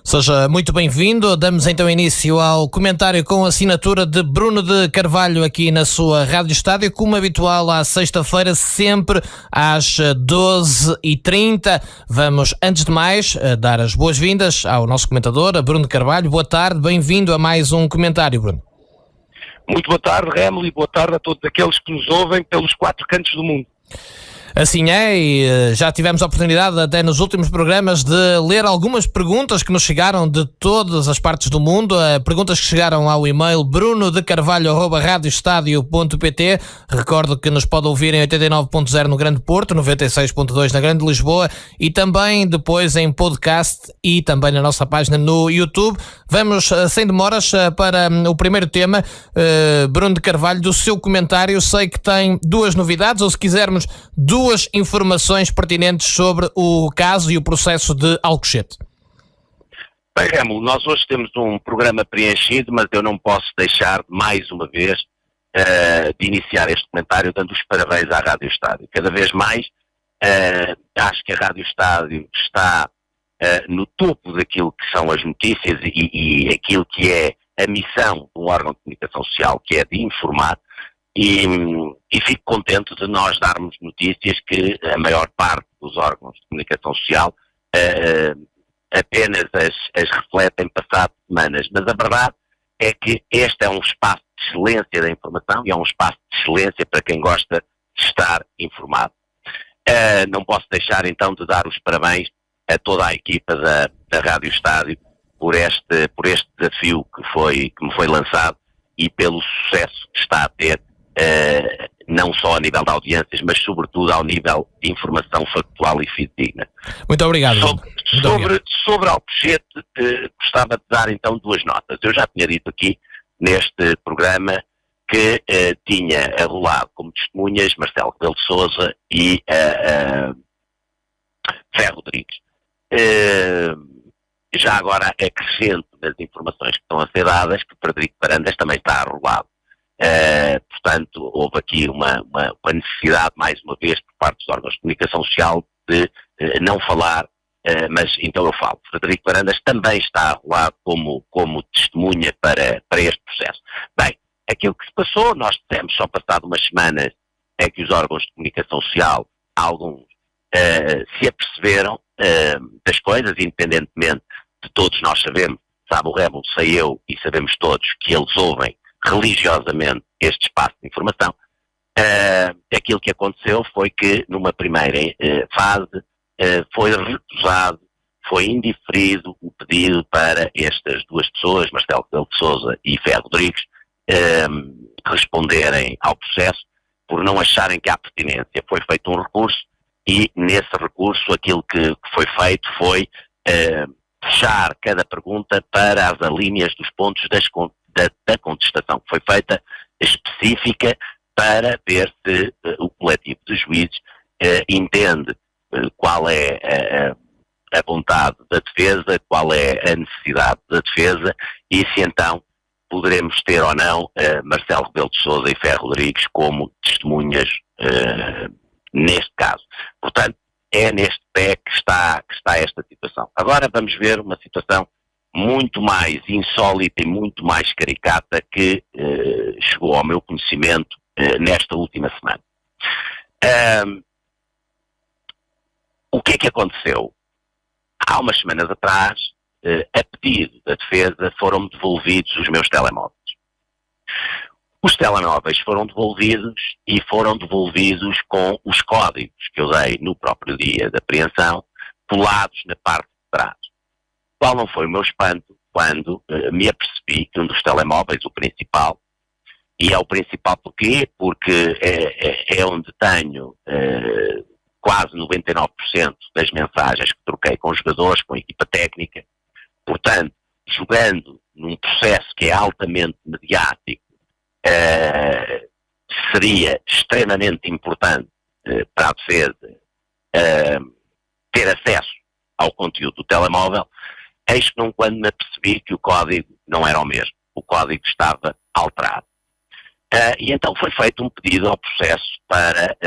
Seja muito bem-vindo. Damos então início ao comentário com a assinatura de Bruno de Carvalho aqui na sua Rádio Estádio, como habitual à sexta-feira, sempre às 12h30. Vamos, antes de mais, dar as boas-vindas ao nosso comentador, a Bruno de Carvalho. Boa tarde, bem-vindo a mais um comentário, Bruno. Muito boa tarde, Rémulo, e boa tarde a todos aqueles que nos ouvem pelos quatro cantos do mundo. Assim é, e já tivemos a oportunidade até nos últimos programas de ler algumas perguntas que nos chegaram de todas as partes do mundo, perguntas que chegaram ao e-mail brunodecarvalho@radioestadio.pt. Recordo que nos pode ouvir em 89.0 no Grande Porto, 96.2 na Grande Lisboa e também depois em podcast e também na nossa página no YouTube. Vamos sem demoras para o primeiro tema. Bruno de Carvalho, do seu comentário, sei que tem duas novidades, ou se quisermos duas informações pertinentes sobre o caso e o processo de Alcochete. Bem, Rémulo, nós hoje temos um programa preenchido, mas eu não posso deixar, mais uma vez, de iniciar este comentário dando os parabéns à Rádio Estádio. Cada vez mais, acho que a Rádio Estádio está no topo daquilo que são as notícias e aquilo que é a missão de um órgão de comunicação social, que é de informar. E fico contente de nós darmos notícias que a maior parte dos órgãos de comunicação social apenas as refletem passado semanas. Mas a verdade é que este é um espaço de excelência da informação e é um espaço de excelência para quem gosta de estar informado. Não posso deixar então de dar os parabéns a toda a equipa da Rádio Estádio por este desafio que me foi lançado e pelo sucesso que está a ter, não só a nível de audiências, mas sobretudo ao nível de informação factual e fidedigna. Muito obrigado. Sobre Alcochete, gostava de dar então duas notas. Eu já tinha dito aqui neste programa que tinha arrolado como testemunhas Marcelo Rebelo de Sousa e Ferro Rodrigues. Já agora acrescento nas informações que estão a ser dadas que Frederico Varandas também está arrolado. Portanto, houve aqui uma necessidade, mais uma vez, por parte dos órgãos de comunicação social de não falar, mas então eu falo. Frederico Varandas também está arrolado como testemunha para este processo. Bem, aquilo que se passou, nós dissemos só passado umas semanas, é que os órgãos de comunicação social, alguns, se aperceberam das coisas, independentemente de todos nós sabemos, sabe o Rémulo, sei eu e sabemos todos que eles ouvem religiosamente este espaço de informação. Aquilo que aconteceu foi que numa primeira fase foi recusado, foi indiferido o pedido para estas duas pessoas, Marcelo Rebelo de Sousa e Ferro Rodrigues, responderem ao processo por não acharem que há pertinência. Foi feito um recurso e nesse recurso aquilo que foi feito foi fechar cada pergunta para as alíneas dos pontos da contestação, que foi feita específica para ver se o coletivo de juízes entende qual é a vontade da defesa, qual é a necessidade da defesa e se então poderemos ter ou não Marcelo Rebelo de Sousa e Ferro Rodrigues como testemunhas neste caso. Portanto, é neste pé que está esta situação. Agora vamos ver uma situação muito mais insólita e muito mais caricata que chegou ao meu conhecimento nesta última semana. O que é que aconteceu? Há umas semanas atrás, a pedido da defesa, foram devolvidos os meus telemóveis. Os telemóveis foram devolvidos e foram devolvidos com os códigos que eu dei no próprio dia da apreensão, colados na parte de trás. Qual não foi o meu espanto quando me apercebi que um dos telemóveis, o principal, e é o principal porquê? Porque é onde tenho quase 99% das mensagens que troquei com os jogadores, com a equipa técnica, portanto, jogando num processo que é altamente mediático, seria extremamente importante para a defesa ter acesso ao conteúdo do telemóvel. Eis que não quando me apercebi que o código não era o mesmo, o código estava alterado. E então foi feito um pedido ao processo para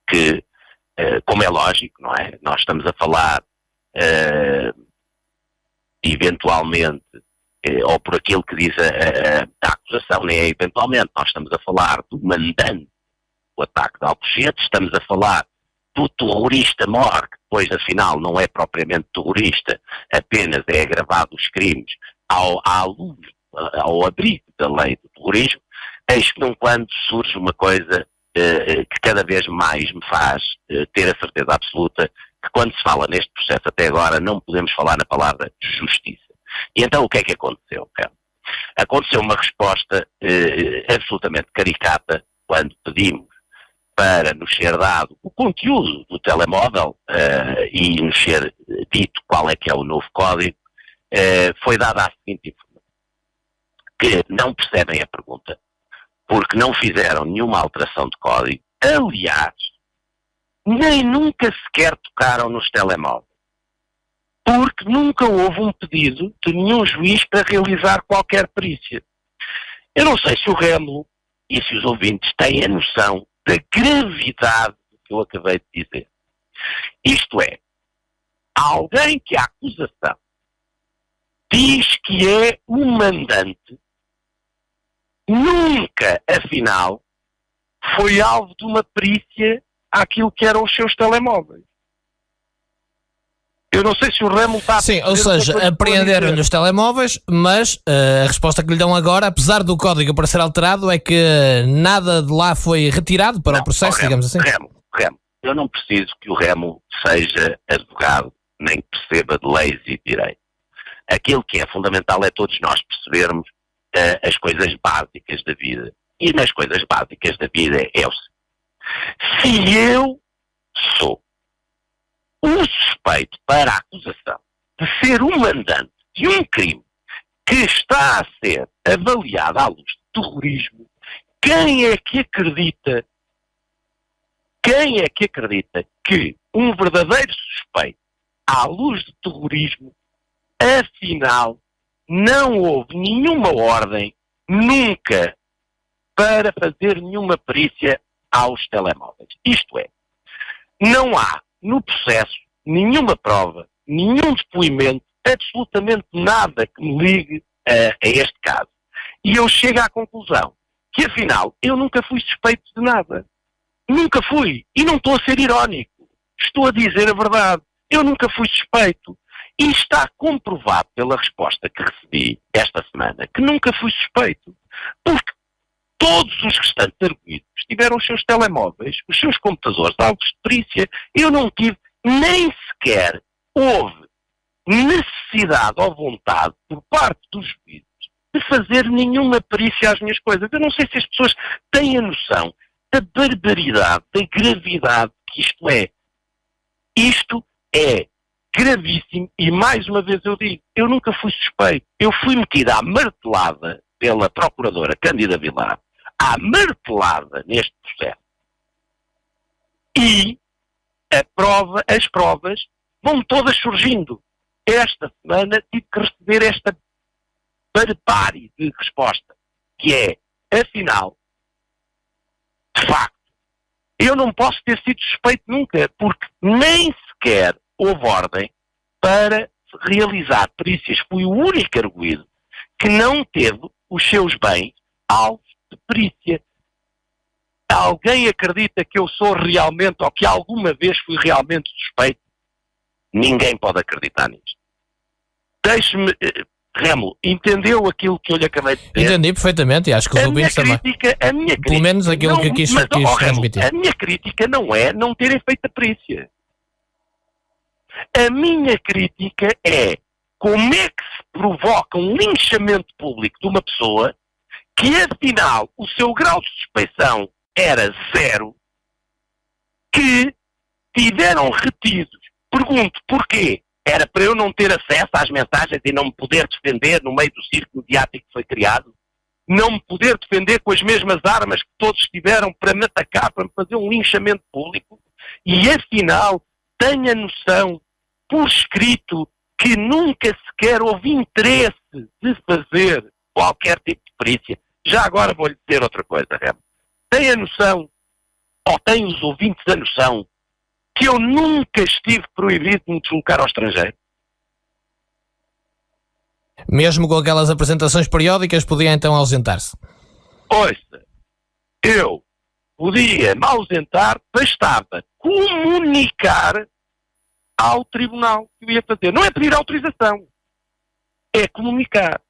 que, como é lógico, não é? Nós estamos a falar eventualmente, ou por aquilo que diz a acusação, nem é eventualmente, nós estamos a falar do mandante do ataque de Alcochete, estamos a falar do terrorista mor, que depois afinal não é propriamente terrorista, apenas é agravado os crimes ao abrigo da lei do terrorismo. Eis que num quando surge uma coisa que cada vez mais me faz ter a certeza absoluta que quando se fala neste processo até agora não podemos falar na palavra justiça. E então o que é que aconteceu? Aconteceu uma resposta absolutamente caricata quando pedimos para nos ser dado o conteúdo do telemóvel e nos ser dito qual é que é o novo código. Foi dada a seguinte informação, que não percebem a pergunta, porque não fizeram nenhuma alteração de código, aliás, nem nunca sequer tocaram nos telemóveis, porque nunca houve um pedido de nenhum juiz para realizar qualquer perícia. Eu não sei se o Rémulo e se os ouvintes têm a noção da gravidade do que eu acabei de dizer. Isto é, alguém que a acusação diz que é o mandante, nunca, afinal, foi alvo de uma perícia àquilo que eram os seus telemóveis. Eu não sei se o Rémulo está a... Sim, ou seja, apreenderam-lhe os telemóveis, mas a resposta que lhe dão agora, apesar do código para ser alterado, é que nada de lá foi retirado para o processo, digamos assim. Rémulo, eu não preciso que o Rémulo seja advogado, nem perceba de leis e de direito. Aquilo que é fundamental é todos nós percebermos as coisas básicas da vida. E nas coisas básicas da vida é o seguinte: se eu sou o suspeito para a acusação de ser o mandante de um crime que está a ser avaliado à luz de terrorismo, quem é que acredita que um verdadeiro suspeito à luz de terrorismo, afinal, não houve nenhuma ordem, nunca, para fazer nenhuma perícia aos telemóveis? Isto é, não há no processo nenhuma prova, nenhum depoimento, absolutamente nada que me ligue a este caso. E eu chego à conclusão que, afinal, eu nunca fui suspeito de nada. Nunca fui. E não estou a ser irónico. Estou a dizer a verdade. Eu nunca fui suspeito. E está comprovado pela resposta que recebi esta semana que nunca fui suspeito. Porque todos os restantes arguidos tiveram os seus telemóveis, os seus computadores, alvos de perícia. Eu não tive, nem sequer houve necessidade ou vontade por parte dos juízes de fazer nenhuma perícia às minhas coisas. Eu não sei se as pessoas têm a noção da barbaridade, da gravidade que isto é. Isto é gravíssimo e, mais uma vez eu digo, eu nunca fui suspeito. Eu fui metida à martelada pela procuradora Cândida Vilar, à martelada neste processo. E as provas vão todas surgindo. Esta semana tive que receber esta barbárie de resposta, que é, afinal, de facto, eu não posso ter sido suspeito nunca, porque nem sequer houve ordem para realizar perícias. Fui o único arguido que não teve os seus bens alvos de perícia. Alguém acredita que eu sou realmente, ou que alguma vez fui realmente suspeito? Ninguém pode acreditar nisto. Deixe-me, Rémulo, entendeu aquilo que eu lhe acabei de dizer? Entendi perfeitamente e acho que os ouvintes também. A minha crítica, pelo menos aquilo que eu quis transmitir. A minha crítica não é não terem feito a perícia. A minha crítica é como é que se provoca um linchamento público de uma pessoa que, afinal, o seu grau de suspeição era 0, que tiveram retidos. Pergunto, porquê? Era para eu não ter acesso às mensagens e não me poder defender no meio do circo mediático que foi criado? Não me poder defender com as mesmas armas que todos tiveram para me atacar, para me fazer um linchamento público? E, afinal, tenha noção, por escrito, que nunca sequer houve interesse de fazer qualquer tipo de perícia. Já agora vou-lhe dizer outra coisa, Remo. Tenha noção, ou têm os ouvintes a noção, que eu nunca estive proibido de me deslocar ao estrangeiro? Mesmo com aquelas apresentações periódicas, podia então ausentar-se? Ouça, eu podia me ausentar, bastava comunicar ao tribunal que eu ia fazer. Não é pedir autorização, é comunicar.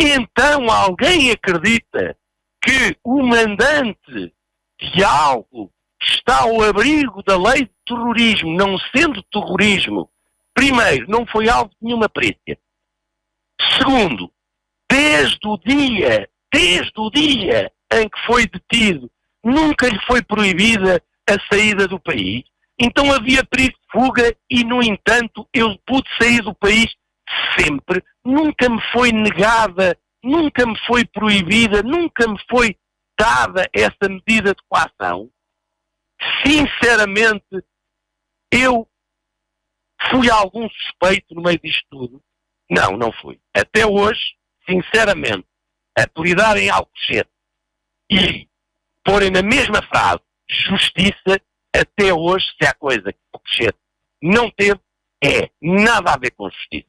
Então alguém acredita que o mandante de algo que está ao abrigo da lei de terrorismo, não sendo terrorismo, primeiro, não foi alvo de nenhuma perícia. Segundo, desde o dia em que foi detido, nunca lhe foi proibida a saída do país. Então havia perigo de fuga e, no entanto, eu pude sair do país sempre. Nunca me foi negada, nunca me foi proibida, nunca me foi dada essa medida de coação. Sinceramente, eu fui algum suspeito no meio disto tudo? Não, não fui. Até hoje, sinceramente, apelidarem Alcochete e porem na mesma frase justiça, até hoje, se há coisa que Alcochete não teve, é nada a ver com justiça.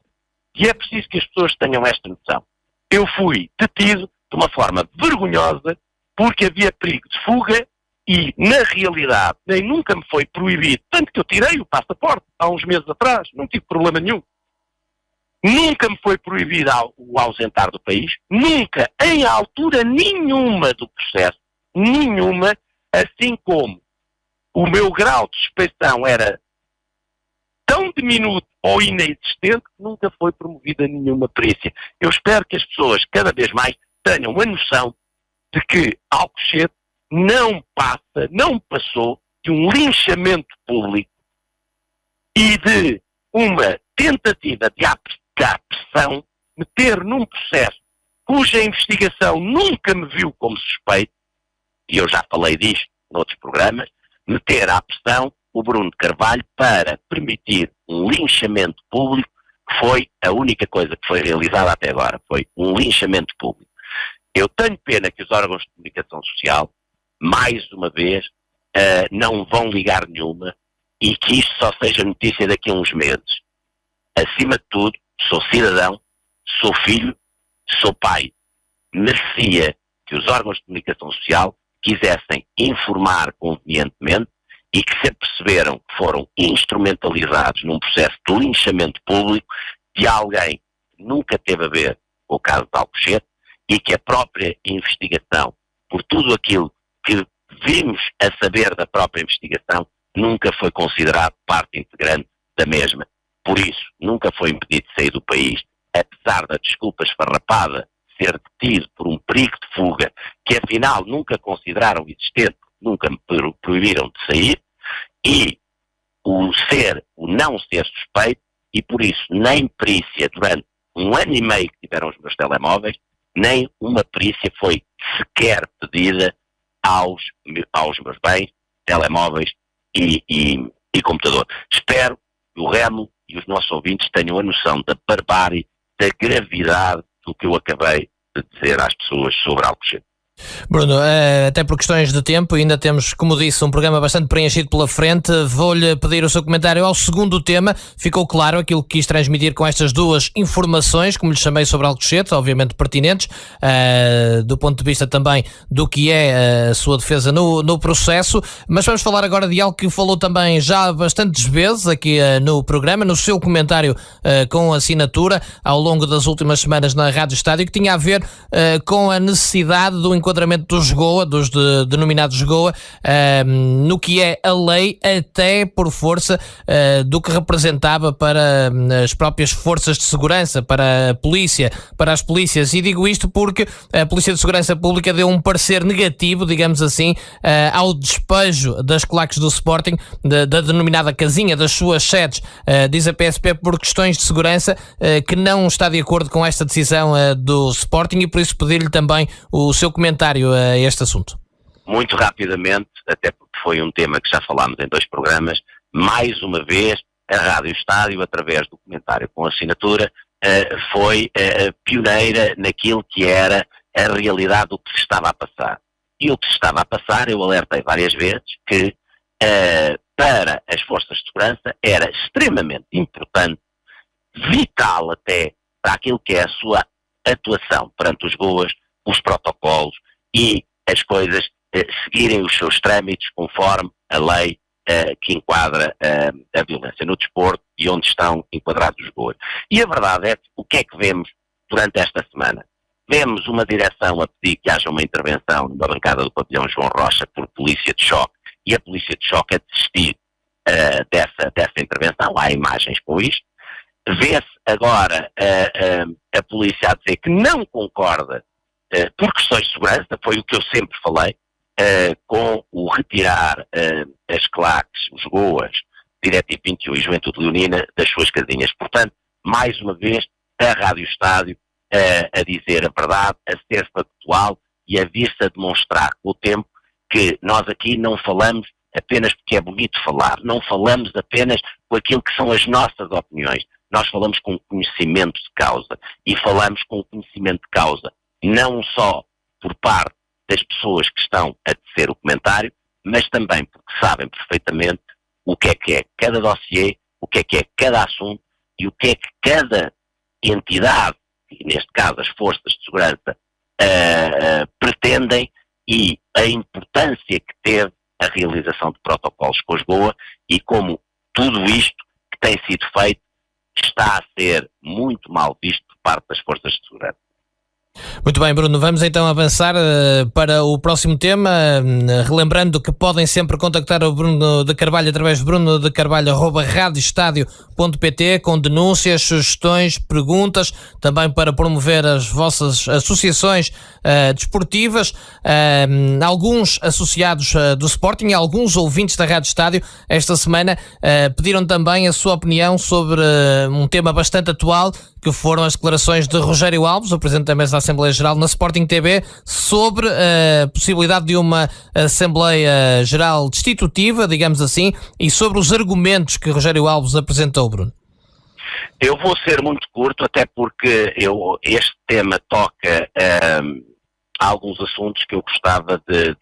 E é preciso que as pessoas tenham esta noção. Eu fui detido de uma forma vergonhosa porque havia perigo de fuga e, na realidade, nem nunca me foi proibido, tanto que eu tirei o passaporte há uns meses atrás, não tive problema nenhum. Nunca me foi proibido o ausentar do país, nunca, em altura nenhuma do processo, nenhuma, assim como o meu grau de suspeição era tão diminuto ou inexistente que nunca foi promovida nenhuma perícia. Eu espero que as pessoas cada vez mais tenham a noção de que Alcochete não passou de um linchamento público e de uma tentativa de aplicar pressão, meter num processo cuja investigação nunca me viu como suspeito, e eu já falei disto noutros programas, meter à pressão o Bruno de Carvalho para permitir um linchamento público, que foi a única coisa que foi realizada até agora, foi um linchamento público. Eu tenho pena que os órgãos de comunicação social, mais uma vez, não vão ligar nenhuma e que isto só seja notícia daqui a uns meses. Acima de tudo, sou cidadão, sou filho, sou pai. Merecia que os órgãos de comunicação social quisessem informar convenientemente e que se aperceberam que foram instrumentalizados num processo de linchamento público de alguém que nunca teve a ver com o caso de Alcochete e que a própria investigação, por tudo aquilo que vimos a saber da própria investigação, nunca foi considerado parte integrante da mesma. Por isso, nunca foi impedido de sair do país, apesar da desculpa esfarrapada ser detido por um perigo de fuga, que afinal nunca consideraram existente, nunca me proibiram de sair, e o não ser suspeito, e por isso nem perícia durante 1 ano e meio que tiveram os meus telemóveis, nem uma perícia foi sequer pedida aos meus bens, telemóveis e computador. Espero que o Remo e os nossos ouvintes tenham a noção da barbárie, da gravidade do que eu acabei de dizer às pessoas sobre Alcochete. Bruno, até por questões de tempo, ainda temos, como disse, um programa bastante preenchido pela frente. Vou-lhe pedir o seu comentário ao segundo tema. Ficou claro aquilo que quis transmitir com estas duas informações, como lhe chamei, sobre Alcochete, obviamente pertinentes, do ponto de vista também do que é a sua defesa no processo. Mas vamos falar agora de algo que falou também já bastantes vezes aqui no programa, no seu comentário com assinatura ao longo das últimas semanas na Rádio Estádio, que tinha a ver com a necessidade do enquadramento dos GOA, dos denominados GOA, no que é a lei, até por força do que representava para as próprias forças de segurança, para a polícia, para as polícias. E digo isto porque a Polícia de Segurança Pública deu um parecer negativo, digamos assim, ao despejo das claques do Sporting, da denominada casinha, das suas sedes. Diz a PSP, por questões de segurança, que não está de acordo com esta decisão do Sporting, e por isso pedir-lhe também o seu comentário a este assunto. Muito rapidamente, até porque foi um tema que já falámos em 2 programas, mais uma vez a Rádio Estádio, através do comentário com assinatura, foi pioneira naquilo que era a realidade do que se estava a passar. E o que se estava a passar, eu alertei várias vezes, que para as forças de segurança era extremamente importante, vital até, para aquilo que é a sua atuação perante os GOAs, os protocolos e as coisas seguirem os seus trâmites conforme a lei que enquadra a violência no desporto e onde estão enquadrados os GOAs. E a verdade é que o que é que vemos durante esta semana? Vemos uma direção a pedir que haja uma intervenção na bancada do pavilhão João Rocha por polícia de choque e a polícia de choque a desistir dessa intervenção. Há imagens com isto. Vê-se agora a polícia a dizer que não concorda por questões de segurança, foi o que eu sempre falei, com o retirar as claques, os GOAs, Diretivo 21 e Juventude Leonina das suas casinhas. Portanto, mais uma vez, a Rádio Estádio a dizer a verdade, a ser factual e a vir-se a demonstrar com o tempo que nós aqui não falamos apenas porque é bonito falar, não falamos apenas com aquilo que são as nossas opiniões, nós falamos com conhecimento de causa e falamos com conhecimento de causa não só por parte das pessoas que estão a tecer o comentário, mas também porque sabem perfeitamente o que é cada dossiê, o que é cada assunto e o que é que cada entidade, e neste caso as forças de segurança, pretendem e a importância que teve a realização de protocolos com os GOA e como tudo isto que tem sido feito está a ser muito mal visto por parte das forças de segurança. Muito bem, Bruno, vamos então avançar para o próximo tema, relembrando que podem sempre contactar o Bruno de Carvalho através de brunodecarvalho@radioestadio.pt com denúncias, sugestões, perguntas, também para promover as vossas associações desportivas, alguns associados do Sporting, alguns ouvintes da Rádio Estádio esta semana pediram também a sua opinião sobre um tema bastante atual, que foram as declarações de Rogério Alves, o Presidente da Mesa da Assembleia Geral, na Sporting TV, sobre a possibilidade de uma Assembleia Geral destitutiva, digamos assim, e sobre os argumentos que Rogério Alves apresentou, Bruno. Eu vou ser muito curto, até porque este tema toca a alguns assuntos que eu gostava de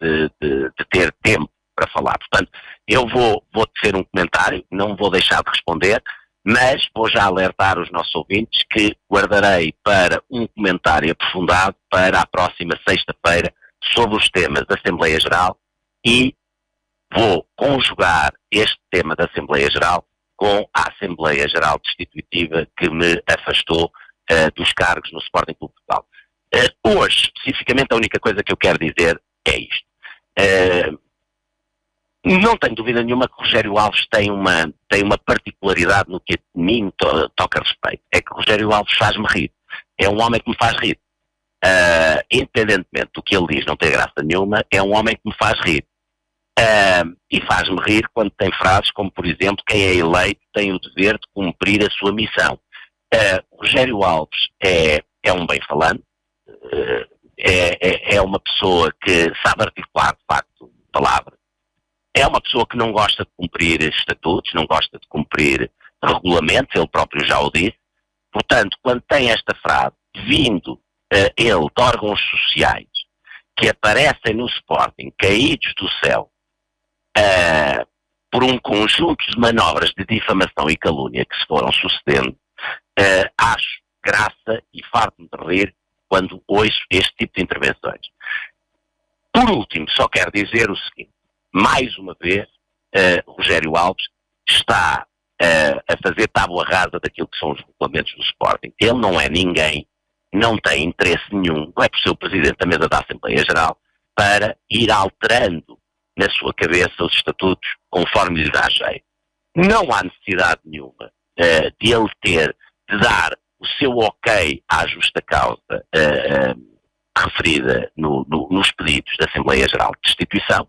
ter tempo para falar. Portanto, eu vou tecer um comentário, não vou deixar de responder, mas vou já alertar os nossos ouvintes que guardarei para um comentário aprofundado para a próxima sexta-feira sobre os temas da Assembleia Geral e vou conjugar este tema da Assembleia Geral com a Assembleia Geral Destitutiva que me afastou dos cargos no Sporting Clube de Portugal. Hoje, especificamente, a única coisa que eu quero dizer é isto. Não tenho dúvida nenhuma que Rogério Alves tem uma particularidade no que a mim toca respeito. É que Rogério Alves faz-me rir. É um homem que me faz rir. Independentemente do que ele diz, não tem graça nenhuma, é um homem que me faz rir. E faz-me rir quando tem frases como, por exemplo, quem é eleito tem o dever de cumprir a sua missão. Rogério Alves é um bem-falante, é uma pessoa que sabe articular, de facto, palavras. É uma pessoa que não gosta de cumprir estatutos, não gosta de cumprir regulamentos, ele próprio já o disse. Portanto, quando tem esta frase, vindo ele de órgãos sociais que aparecem no Sporting, caídos do céu, por um conjunto de manobras de difamação e calúnia que se foram sucedendo, acho graça e farto-me de rir quando ouço este tipo de intervenções. Por último, só quero dizer o seguinte. Mais uma vez, Rogério Alves está a fazer tábua rasa daquilo que são os regulamentos do Sporting. Ele não é ninguém, não tem interesse nenhum, não é por ser o Presidente da Mesa da Assembleia Geral, para ir alterando na sua cabeça os estatutos conforme lhe dá jeito. Não há necessidade nenhuma de ele de dar o seu ok à justa causa referida nos pedidos da Assembleia Geral de Destituição.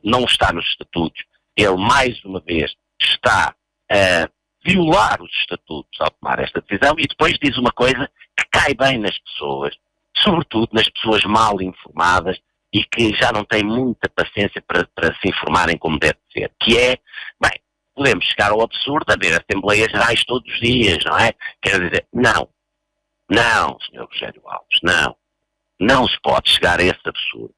Não está nos estatutos. Ele, mais uma vez, está a violar os estatutos ao tomar esta decisão e depois diz uma coisa que cai bem nas pessoas, sobretudo nas pessoas mal informadas e que já não têm muita paciência para se informarem como deve ser, que é, bem, podemos chegar ao absurdo de haver Assembleias Gerais todos os dias, não é? Quer dizer, não, Sr. Rogério Alves, não se pode chegar a esse absurdo.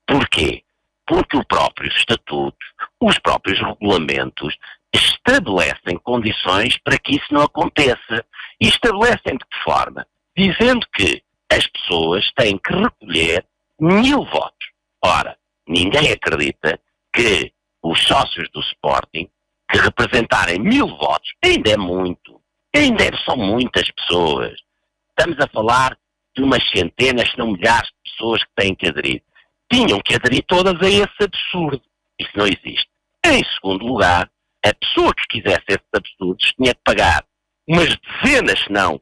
Porquê? Porque o próprio estatuto, os próprios regulamentos estabelecem condições para que isso não aconteça. E estabelecem de que forma? Dizendo que as pessoas têm que recolher 1000 votos. Ora, ninguém acredita que os sócios do Sporting, que representarem 1000 votos, ainda é muito. Ainda são muitas pessoas. Estamos a falar de umas centenas, se não milhares de pessoas que têm que aderir. Tinham que aderir todas a esse absurdo. Isso não existe. Em segundo lugar, a pessoa que quisesse esses absurdos tinha que pagar umas dezenas, se não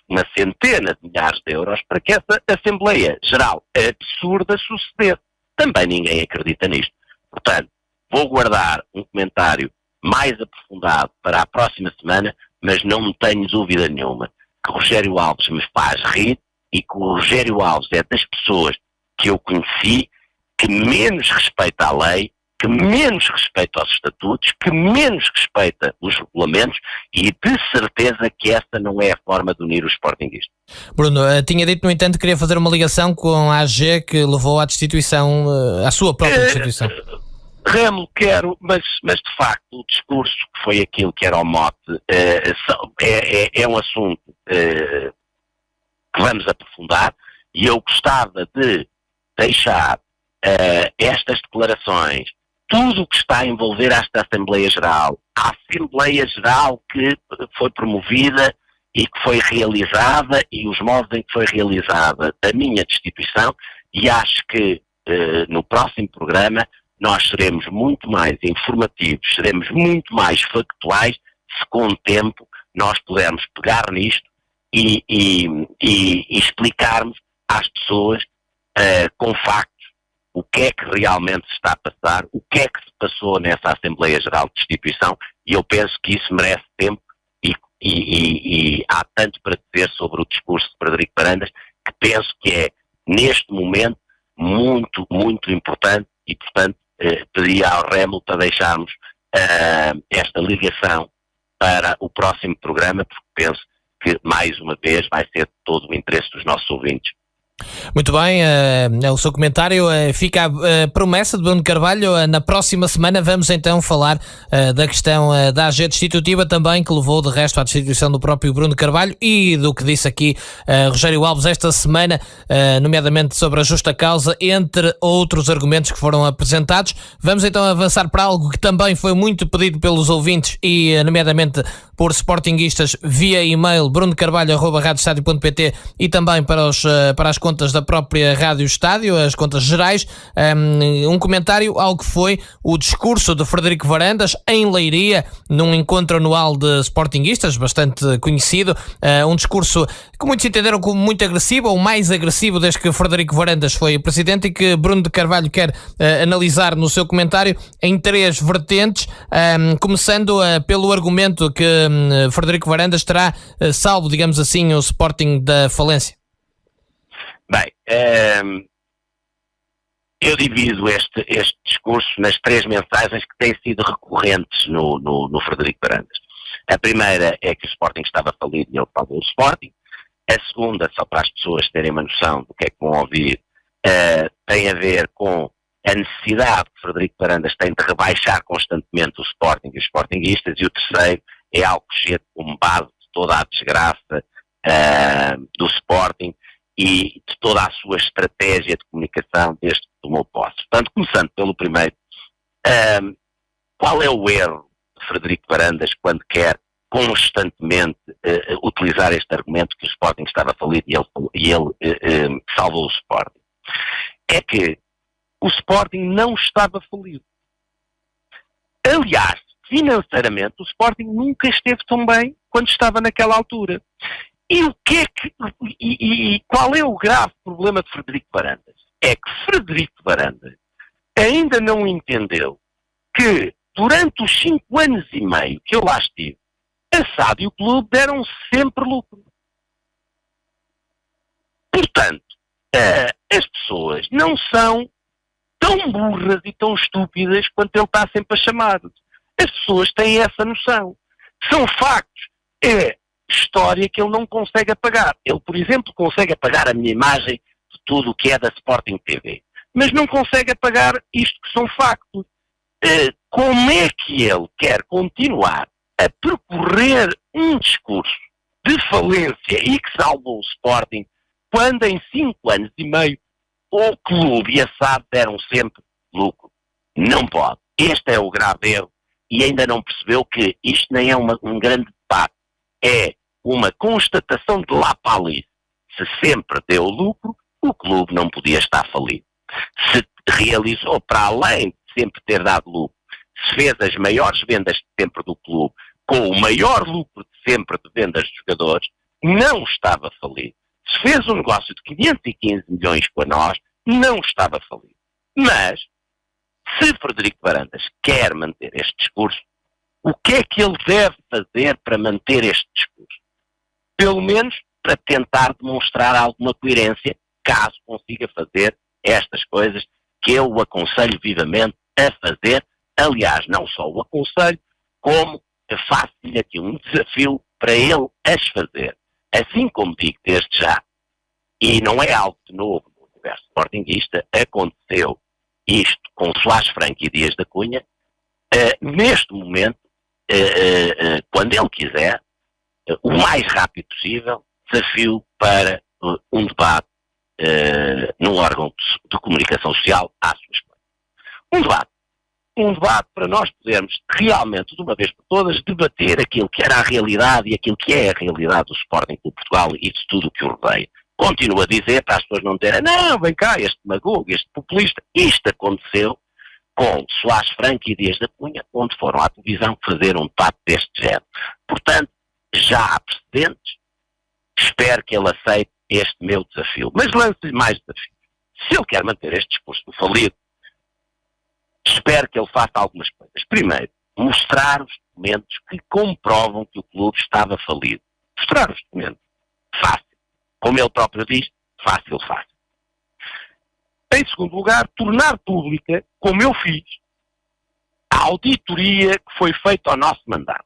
uma centena de milhares de euros para que essa Assembleia Geral absurda sucedesse. Também ninguém acredita nisto. Portanto, vou guardar um comentário mais aprofundado para a próxima semana, mas não tenho dúvida nenhuma que o Rogério Alves me faz rir e que o Rogério Alves é das pessoas que eu conheci que menos respeita a lei, que menos respeita aos estatutos, que menos respeita os regulamentos e de certeza que essa não é a forma de unir os sportinguistas. Bruno, tinha dito, no entanto, que queria fazer uma ligação com a AG que levou à destituição, à sua própria destituição. Remo, quero, mas de facto o discurso que foi aquilo que era o mote é um assunto que vamos aprofundar e eu gostava de deixar estas declarações, tudo o que está a envolver esta Assembleia Geral, a Assembleia Geral que foi promovida e que foi realizada e os modos em que foi realizada a minha destituição, e acho que no próximo programa nós seremos muito mais informativos, seremos muito mais factuais se com o tempo nós pudermos pegar nisto e explicarmos às pessoas com factos o que é que realmente se está a passar, o que é que se passou nessa Assembleia Geral de Destituição, e eu penso que isso merece tempo e há tanto para dizer sobre o discurso de Frederico Varandas que penso que é, neste momento, muito, muito importante e, portanto, pedia ao Remo para deixarmos esta ligação para o próximo programa, porque penso que, mais uma vez, vai ser de todo o interesse dos nossos ouvintes. Muito bem, o seu comentário. Fica a promessa de Bruno Carvalho. Na próxima semana vamos então falar da questão da AG destitutiva também, que levou de resto à destituição do próprio Bruno Carvalho, e do que disse aqui Rogério Alves esta semana, nomeadamente sobre a justa causa, entre outros argumentos que foram apresentados. Vamos então avançar para algo que também foi muito pedido pelos ouvintes e nomeadamente por sportinguistas via e-mail brunocarvalho@radioestadio.pt e também para as contas da própria Rádio Estádio, as contas gerais. Um comentário ao que foi o discurso de Frederico Varandas em Leiria, num encontro anual de sportinguistas, bastante conhecido. Um discurso que muitos entenderam como muito agressivo, ou mais agressivo desde que Frederico Varandas foi presidente, e que Bruno de Carvalho quer analisar no seu comentário em 3 vertentes, começando pelo argumento que Frederico Varandas terá salvo, digamos assim, o Sporting da falência. Bem, eu divido este discurso nas 3 mensagens que têm sido recorrentes no Frederico Varandas. A primeira é que o Sporting estava falido e ele salvou o Sporting. A segunda, só para as pessoas terem uma noção do que é que vão ouvir, tem a ver com a necessidade que Frederico Varandas tem de rebaixar constantemente o Sporting e os sportinguistas. E o terceiro é algo que chega como base de toda a desgraça do Sporting e de toda a sua estratégia de comunicação desde que tomou posse. Portanto, começando pelo primeiro, qual é o erro de Frederico Varandas quando quer constantemente utilizar este argumento que o Sporting estava falido e ele salvou o Sporting? É que o Sporting não estava falido. Aliás, financeiramente, o Sporting nunca esteve tão bem quando estava naquela altura. E qual é o grave problema de Frederico Varandas? É que Frederico Varandas ainda não entendeu que durante os 5 anos e meio que eu lá estive, a SAD e o clube deram sempre lucro. Portanto, as pessoas não são tão burras e tão estúpidas quanto ele está sempre a chamar. As pessoas têm essa noção. São factos. É história que ele não consegue apagar. Ele, por exemplo, consegue apagar a minha imagem de tudo o que é da Sporting TV. Mas não consegue apagar isto que são factos. como é que ele quer continuar a percorrer um discurso de falência e que salvou o Sporting, quando em 5 anos e meio o clube e a SAD deram sempre lucro? Não pode. Este é o grave erro, e ainda não percebeu que isto nem é um grande debate, é uma constatação de lá para ali. Se sempre deu lucro, o clube não podia estar falido. Se realizou, para além de sempre ter dado lucro, se fez as maiores vendas de sempre do clube, com o maior lucro de sempre de vendas de jogadores, não estava falido. Se fez um negócio de 515 milhões com a nós, não estava falido. Mas, se Frederico Varandas quer manter este discurso, o que é que ele deve fazer para manter este discurso? Pelo menos para tentar demonstrar alguma coerência, caso consiga fazer estas coisas que eu o aconselho vivamente a fazer. Aliás, não só o aconselho, como faço-lhe aqui um desafio para ele as fazer. Assim como digo desde já, e não é algo de novo no universo sportinguista, aconteceu isto com Soares Franco e Dias da Cunha, neste momento, quando ele quiser, o mais rápido possível, desafio para um debate num órgão de comunicação social à sua escolha. Um debate para nós podermos realmente, de uma vez por todas, debater aquilo que era a realidade e aquilo que é a realidade do Sporting Clube de Portugal e de tudo o que o rodeia. Continuo a dizer, para as pessoas não dizerem, não, vem cá, este demagogo, este populista. Isto aconteceu com Soares Franco e Dias da Cunha, onde foram à televisão fazer um debate deste género. Portanto, já há precedentes, espero que ele aceite este meu desafio. Mas lance-lhe mais desafios. Se ele quer manter este discurso do falido, espero que ele faça algumas coisas. Primeiro, mostrar os documentos que comprovam que o clube estava falido. Mostrar os documentos. Fácil. Como ele próprio diz, fácil. Em segundo lugar, tornar pública, como eu fiz, a auditoria que foi feita ao nosso mandato.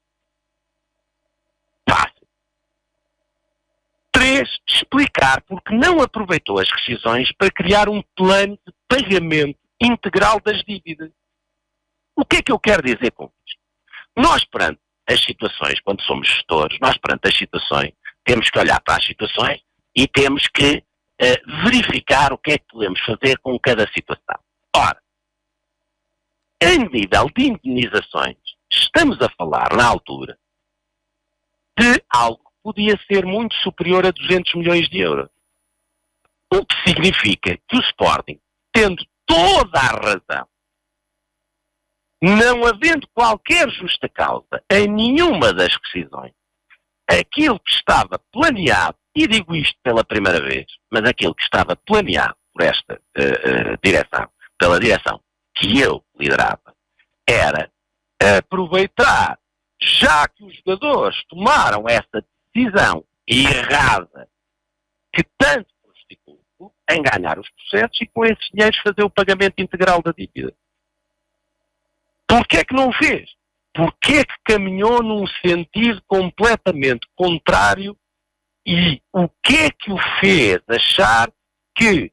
Fácil. 3, explicar porque não aproveitou as rescisões para criar um plano de pagamento integral das dívidas. O que é que eu quero dizer com isto? Nós, perante as situações, quando somos gestores, nós perante as situações, temos que olhar para as situações e temos que verificar o que é que podemos fazer com cada situação. Ora, em nível de indemnizações, estamos a falar, na altura, de algo que podia ser muito superior a 200 milhões de euros. O que significa que o Sporting, tendo toda a razão, não havendo qualquer justa causa em nenhuma das rescisões, aquilo que estava planeado, e digo isto pela primeira vez, mas aquilo que estava planeado por esta direção, pela direção que eu liderava, era aproveitar, já que os jogadores tomaram essa decisão errada, que tanto prostitui em ganhar os processos e com esses dinheiros fazer o pagamento integral da dívida. Porquê é que não o fez? Porquê é que caminhou num sentido completamente contrário e o que é que o fez achar que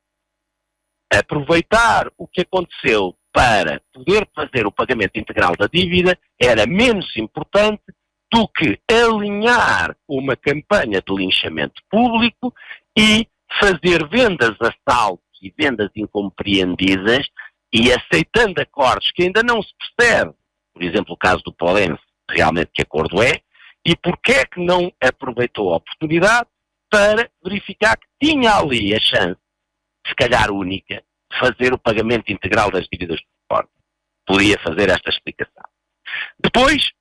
aproveitar o que aconteceu para poder fazer o pagamento integral da dívida era menos importante do que alinhar uma campanha de linchamento público e fazer vendas a saltos e vendas incompreendidas e aceitando acordos que ainda não se percebe, por exemplo, o caso do Polense, realmente que acordo é, e porque é que não aproveitou a oportunidade para verificar que tinha ali a chance, se calhar única, de fazer o pagamento integral das dívidas do Sporting. Podia fazer esta explicação. Depois,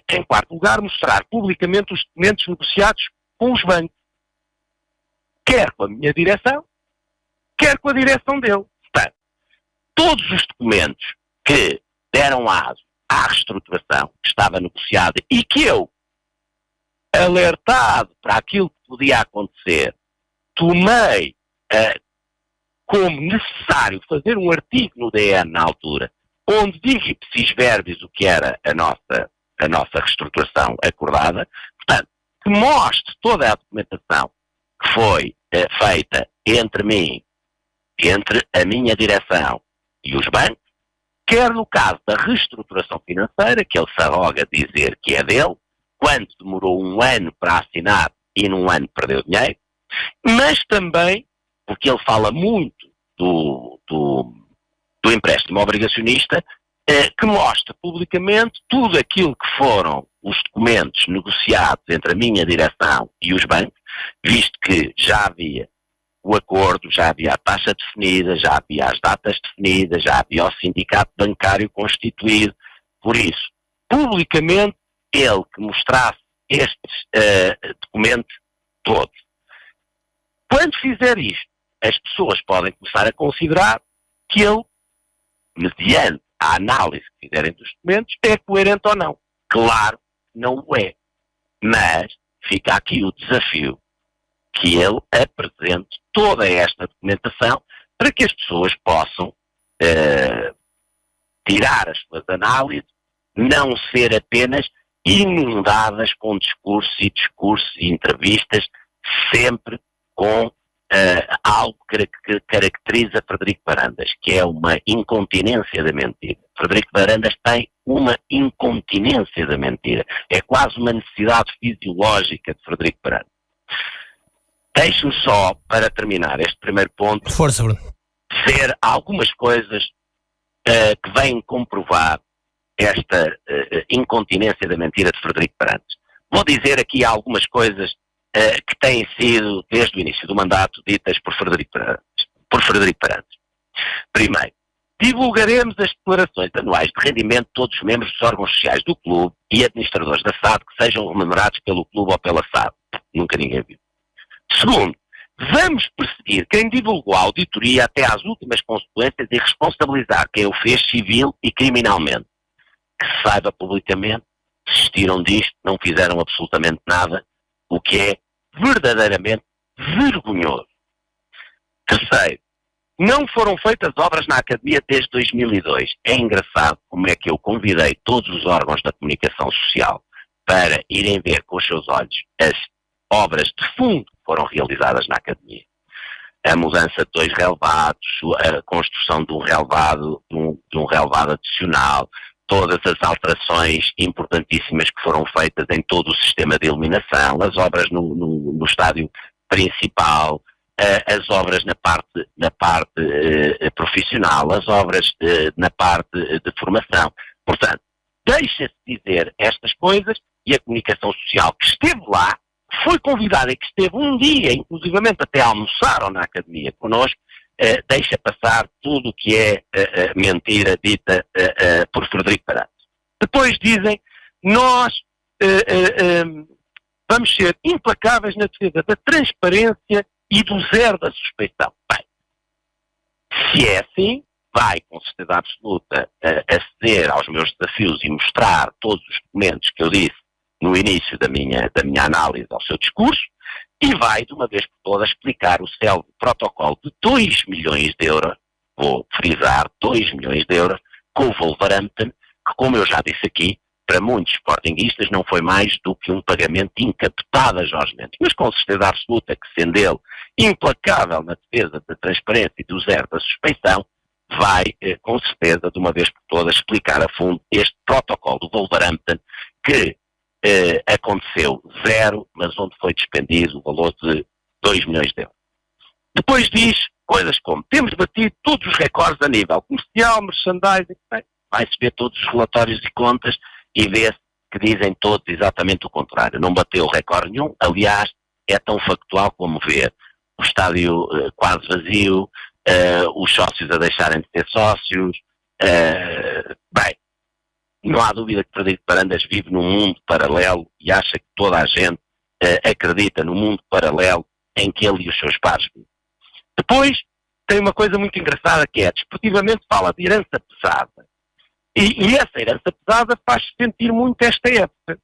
em quarto lugar, mostrar publicamente os documentos negociados com os bancos, quer com a minha direção, quer com a direção dele. Portanto, todos os documentos que deram aso à reestruturação que estava negociada e que eu, alertado para aquilo que podia acontecer, tomei como necessário fazer um artigo no DN na altura, onde digo ipsis verbis o que era a nossa reestruturação acordada, portanto, que mostre toda a documentação que foi feita entre mim, entre a minha direção e os bancos, quer no caso da reestruturação financeira, que ele se arroga a dizer que é dele, quando demorou 1 ano para assinar e num ano perdeu dinheiro, mas também, porque ele fala muito do empréstimo obrigacionista, que mostra publicamente tudo aquilo que foram os documentos negociados entre a minha direção e os bancos, visto que já havia o acordo, já havia a taxa definida, já havia as datas definidas, já havia o sindicato bancário constituído. Por isso, publicamente, ele que mostrasse estes documentos todos. Quando fizer isto, as pessoas podem começar a considerar que ele, mediante a análise que fizerem dos documentos, é coerente ou não. Claro que não o é. Mas fica aqui o desafio que ele apresente toda esta documentação para que as pessoas possam tirar as suas análises, não ser apenas inundadas com discursos e entrevistas, sempre com algo que caracteriza Frederico Varandas, que é uma incontinência da mentira. Frederico Varandas tem uma incontinência da mentira. É quase uma necessidade fisiológica de Frederico Varandas. Deixe-me só, para terminar este primeiro ponto, Força, Bruno. dizer algumas coisas que vêm comprovar esta incontinência da mentira de Frederico Varandas. Vou dizer aqui algumas coisas que têm sido, desde o início do mandato, ditas por Frederico Varandas. Primeiro, divulgaremos as declarações anuais de rendimento de todos os membros dos órgãos sociais do clube e administradores da SAD que sejam remunerados pelo clube ou pela SAD. Nunca ninguém viu. Segundo, vamos perseguir quem divulgou a auditoria até às últimas consequências e responsabilizar quem o fez civil e criminalmente. Que se saiba publicamente, desistiram disto, não fizeram absolutamente nada, o que é verdadeiramente vergonhoso. Terceiro, não foram feitas obras na Academia desde 2002. É engraçado como é que eu convidei todos os órgãos da comunicação social para irem ver com os seus olhos as obras de fundo que foram realizadas na Academia. A mudança de 2 relevados, a construção de um relevado adicional, todas as alterações importantíssimas que foram feitas em todo o sistema de iluminação, as obras no estádio principal, as obras na parte profissional, as obras na parte de formação. Portanto, deixa-se dizer estas coisas e a comunicação social que esteve lá, foi convidada e que esteve um dia, inclusivamente até almoçaram na Academia connosco, deixa passar tudo o que é mentira dita por Frederico Varandas. Depois dizem, nós vamos ser implacáveis na defesa da transparência e do zero da suspeição. Bem, se é assim, vai com certeza absoluta aceder aos meus desafios e mostrar todos os documentos que eu disse no início da minha análise ao seu discurso, e vai, de uma vez por todas, explicar o célebre protocolo de 2 milhões de euros, vou frisar, 2 milhões de euros, com o Wolverhampton, que, como eu já disse aqui, para muitos sportinguistas não foi mais do que um pagamento encapotado a Jorge Mendes. Mas com certeza absoluta que, sendo ele implacável na defesa da transparência e do zero da suspeição, vai, com certeza, de uma vez por todas, explicar a fundo este protocolo do Wolverhampton, que aconteceu zero, mas onde foi despendido o valor de 2 milhões de euros. Depois diz coisas como, temos batido todos os recordes a nível comercial, merchandising, vai-se ver todos os relatórios e contas e vê-se que dizem todos exatamente o contrário. Não bateu recorde nenhum, aliás, é tão factual como ver o estádio quase vazio, os sócios a deixarem de ser sócios, bem, não há dúvida que Frederico Varandas vive num mundo paralelo e acha que toda a gente acredita no mundo paralelo em que ele e os seus pares vivem. Depois, tem uma coisa muito engraçada que é, desportivamente fala de herança pesada. E essa herança pesada faz sentir muito esta época.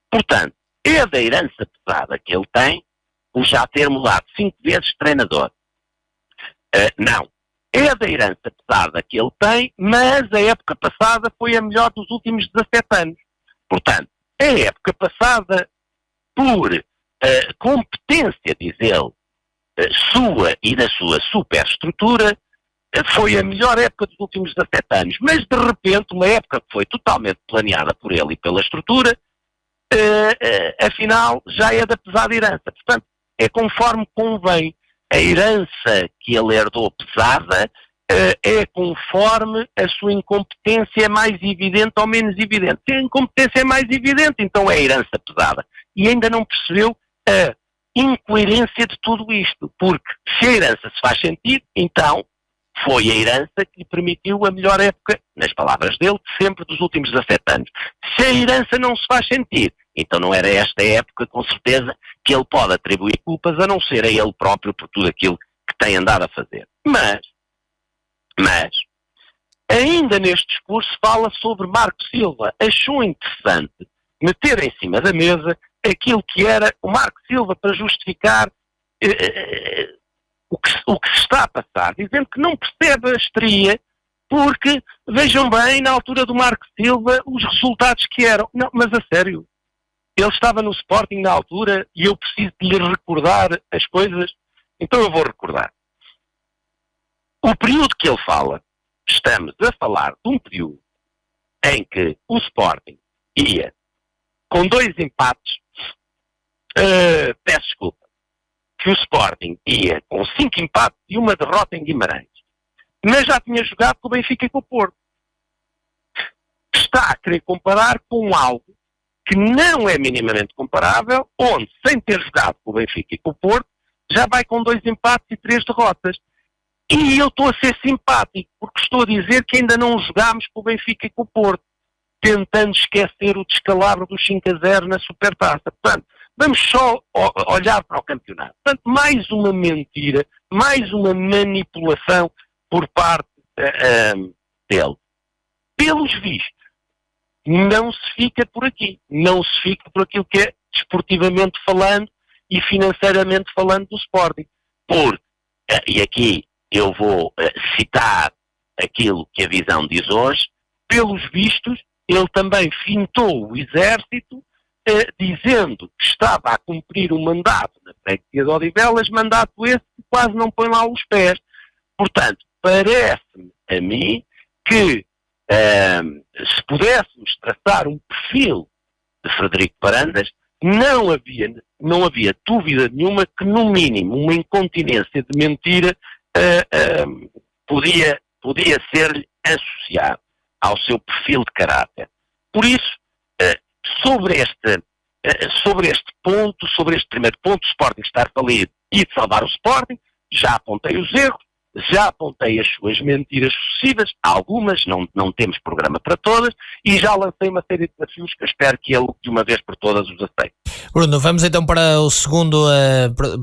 Portanto, é da herança pesada que ele tem o já ter mudado 5 vezes treinador. Não. É da herança pesada que ele tem, mas a época passada foi a melhor dos últimos 17 anos. Portanto, a época passada, por competência, diz ele, sua e da sua superestrutura, foi a melhor época dos últimos 17 anos, mas de repente uma época que foi totalmente planeada por ele e pela estrutura, afinal já é da pesada herança. Portanto, é conforme convém. A herança que ele herdou pesada é conforme a sua incompetência é mais evidente ou menos evidente. Se a incompetência é mais evidente, então é a herança pesada. E ainda não percebeu a incoerência de tudo isto, porque se a herança se faz sentido, então foi a herança que lhe permitiu a melhor época, nas palavras dele, sempre dos últimos 17 anos. Se a herança não se faz sentido, então não era esta época, com certeza, que ele pode atribuir culpas, a não ser a ele próprio por tudo aquilo que tem andado a fazer. Mas, ainda neste discurso fala sobre Marco Silva. Achou interessante meter em cima da mesa aquilo que era o Marco Silva para justificar o que se está a passar, dizendo que não percebe a histeria, porque, vejam bem, na altura do Marco Silva, os resultados que eram. Não, mas a sério, ele estava no Sporting na altura e eu preciso de lhe recordar as coisas, então eu vou recordar. O período que ele fala, estamos a falar de um período em que o Sporting ia com 2 empates, peço desculpa, que o Sporting ia com 5 empates e uma derrota em Guimarães, mas já tinha jogado com o Benfica e com o Porto. Está a querer comparar com algo que não é minimamente comparável, onde, sem ter jogado com o Benfica e com o Porto, já vai com 2 empates e 3 derrotas. E eu estou a ser simpático, porque estou a dizer que ainda não jogámos com o Benfica e com o Porto, tentando esquecer o descalabro dos 5-0 na Supertaça. Portanto, vamos só olhar para o campeonato. Portanto, mais uma mentira, mais uma manipulação por parte dele. Pelos vistos, não se fica por aqui. Não se fica por aquilo que é desportivamente falando e financeiramente falando do Sporting. Porque, e aqui eu vou citar aquilo que a Visão diz hoje, pelos vistos, ele também fintou o exército, dizendo que estava a cumprir um mandato na freguesia de Odivelas, mandato esse que quase não põe lá os pés. Portanto, parece-me a mim que se pudéssemos traçar um perfil de Frederico Varandas, não havia dúvida nenhuma que, no mínimo, uma incontinência de mentira podia ser-lhe associado ao seu perfil de caráter. Por isso, sobre este ponto, sobre este primeiro ponto, o Sporting estar falido e de salvar o Sporting, já apontei os erros, já apontei as suas mentiras sucessivas, algumas, não temos programa para todas, e já lancei uma série de desafios que eu espero que ele, de uma vez por todas, os aceite. Bruno, vamos então para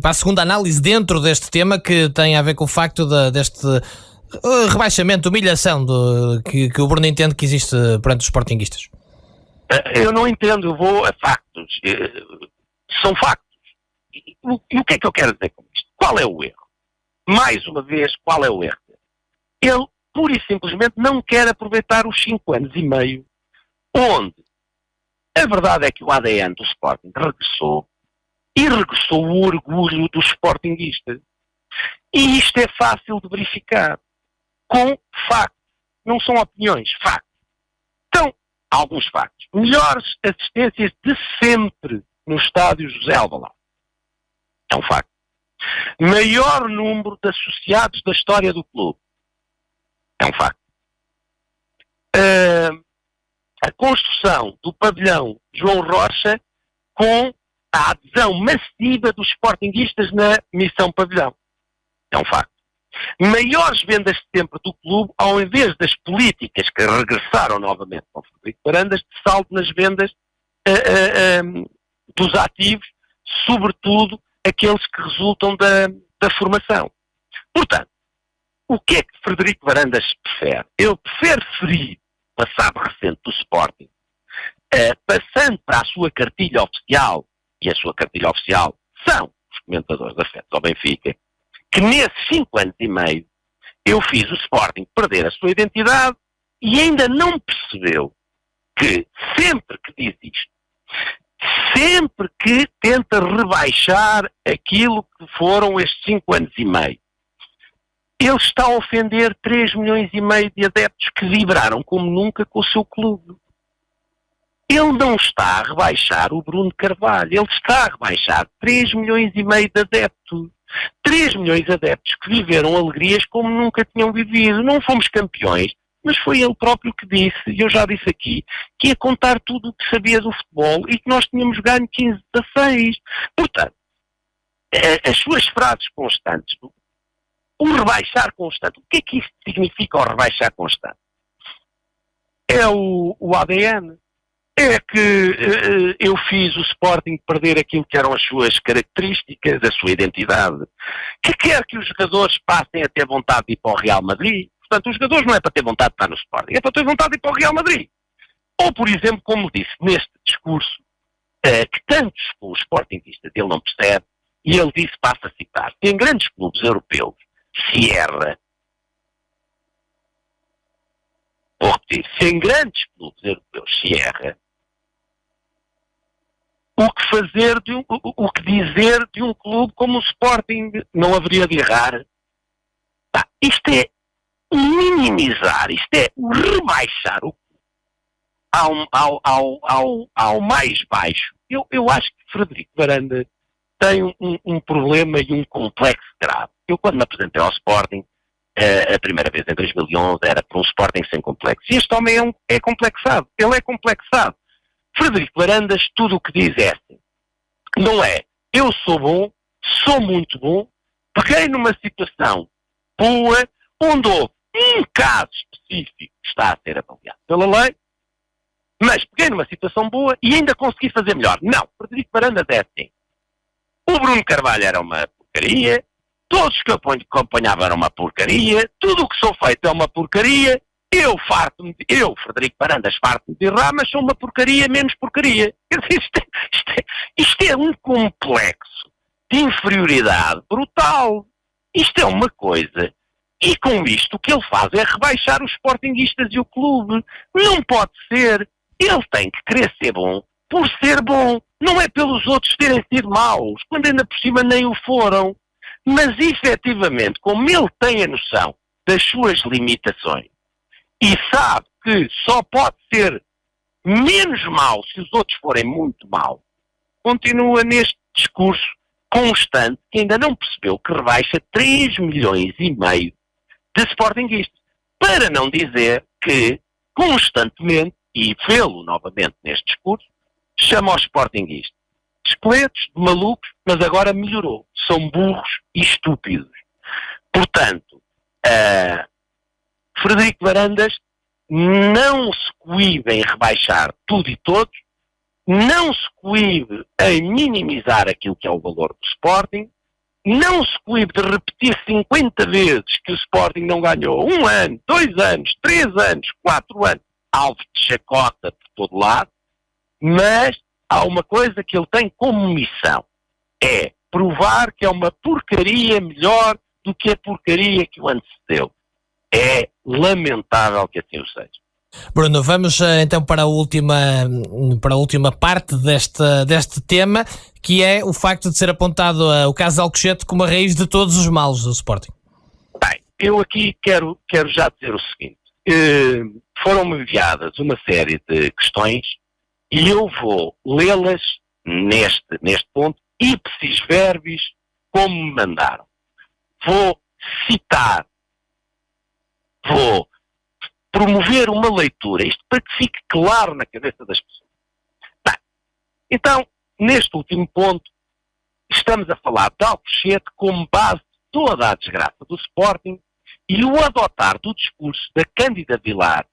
para a segunda análise dentro deste tema, que tem a ver com o facto deste rebaixamento, humilhação que o Bruno entende que existe perante os sportinguistas. Eu não entendo, eu vou a factos. São factos. E o que é que eu quero dizer com isto? Qual é o erro? Mais uma vez, qual é o erro? Ele, pura e simplesmente, não quer aproveitar os 5 anos e meio, onde a verdade é que o ADN do Sporting regressou, e regressou o orgulho dos sportinguistas. E isto é fácil de verificar, com factos. Não são opiniões, factos. Então, alguns factos. Melhores assistências de sempre no estádio José Alvalade. É um facto. Maior número de associados da história do clube. É um facto. A construção do pavilhão João Rocha com a adesão massiva dos sportinguistas na missão pavilhão. É um facto. Maiores vendas de sempre do clube, ao invés das políticas que regressaram novamente com o Frederico Varandas, de salto nas vendas dos ativos, sobretudo aqueles que resultam da formação. Portanto, o que é que Frederico Varandas prefere? Ele prefere ferir o passado recente do Sporting, passando para a sua cartilha oficial, e a sua cartilha oficial são os comentadores afetos ao Benfica, que nesses 5 anos e meio eu fiz o Sporting perder a sua identidade e ainda não percebeu que sempre que diz isto, sempre que tenta rebaixar aquilo que foram estes 5 anos e meio, Ele está a ofender 3,5 milhões de adeptos que vibraram como nunca com o seu clube. Ele não está a rebaixar o Bruno Carvalho, ele está a rebaixar 3,5 milhões de adeptos. 3 milhões de adeptos que viveram alegrias como nunca tinham vivido. Não fomos campeões, mas foi ele próprio que disse, e eu já disse aqui, que ia contar tudo o que sabia do futebol e que nós tínhamos ganho 15-16. Portanto, as suas frases constantes, o rebaixar constante, o que é que isto significa o rebaixar constante? É o ADN. É que eu fiz o Sporting perder aquilo que eram as suas características, a sua identidade, que quer que os jogadores passem a ter vontade de ir para o Real Madrid. Portanto, os jogadores não é para ter vontade de estar no Sporting, é para ter vontade de ir para o Real Madrid. Ou, por exemplo, como disse neste discurso, que tantos os sportingistas ele não percebe, e ele disse, passo a citar, que em grandes clubes europeus se erra. Vou repetir, se em grandes clubes europeus se erra, o que dizer de um clube como o Sporting não haveria de errar? Isto é minimizar, isto é rebaixar o ao mais baixo. Eu acho que Frederico Varanda tem um problema e um complexo grave. Eu, quando me apresentei ao Sporting, a primeira vez em 2011, era para um Sporting sem complexo. E este homem é complexado. Ele é complexado. Frederico Varandas, tudo o que diz é assim. Não é, eu sou bom, sou muito bom, peguei numa situação boa, onde houve um caso específico que está a ser avaliado pela lei, mas peguei numa situação boa e ainda consegui fazer melhor. Não, Frederico Varandas é assim. O Bruno Carvalho era uma porcaria, todos que eu acompanhava eram uma porcaria, tudo o que sou feito é uma porcaria, eu, Frederico Varandas, farto-me de errar, mas sou uma porcaria menos porcaria. Quer dizer, isto é um complexo de inferioridade brutal. Isto é uma coisa. E com isto o que ele faz é rebaixar os sportinguistas e o clube. Não pode ser. Ele tem que querer ser bom por ser bom. Não é pelos outros terem sido maus, quando ainda por cima nem o foram. Mas efetivamente, como ele tem a noção das suas limitações e sabe que só pode ser menos mau se os outros forem muito maus, continua neste discurso constante que ainda não percebeu que rebaixa 3,5 milhões de sportinguistas. Para não dizer que constantemente, e vê-lo novamente neste discurso, chama aos sportinguistas esqueletos de malucos, mas agora melhorou. São burros e estúpidos. Portanto, Frederico Varandas não se coíbe em rebaixar tudo e todos, não se coíbe em minimizar aquilo que é o valor do Sporting, não se coíbe de repetir 50 vezes que o Sporting não ganhou 1 ano, 2 anos, 3 anos, 4 anos, alvo de chacota por todo lado, mas há uma coisa que ele tem como missão, é provar que é uma porcaria melhor do que a porcaria que o antecedeu. É lamentável que assim o seja. Bruno, vamos então para a última parte deste tema, que é o facto de ser apontado o caso de Alcochete como a raiz de todos os males do Sporting. Bem, eu aqui quero já dizer o seguinte. Foram-me enviadas uma série de questões e eu vou lê-las neste ponto, ipsis verbis, como me mandaram. Vou citar, vou promover uma leitura, isto para que fique claro na cabeça das pessoas. Bem, então, neste último ponto, estamos a falar de Alcochete como base de toda a desgraça do Sporting e o adotar do discurso da Cândida Vilar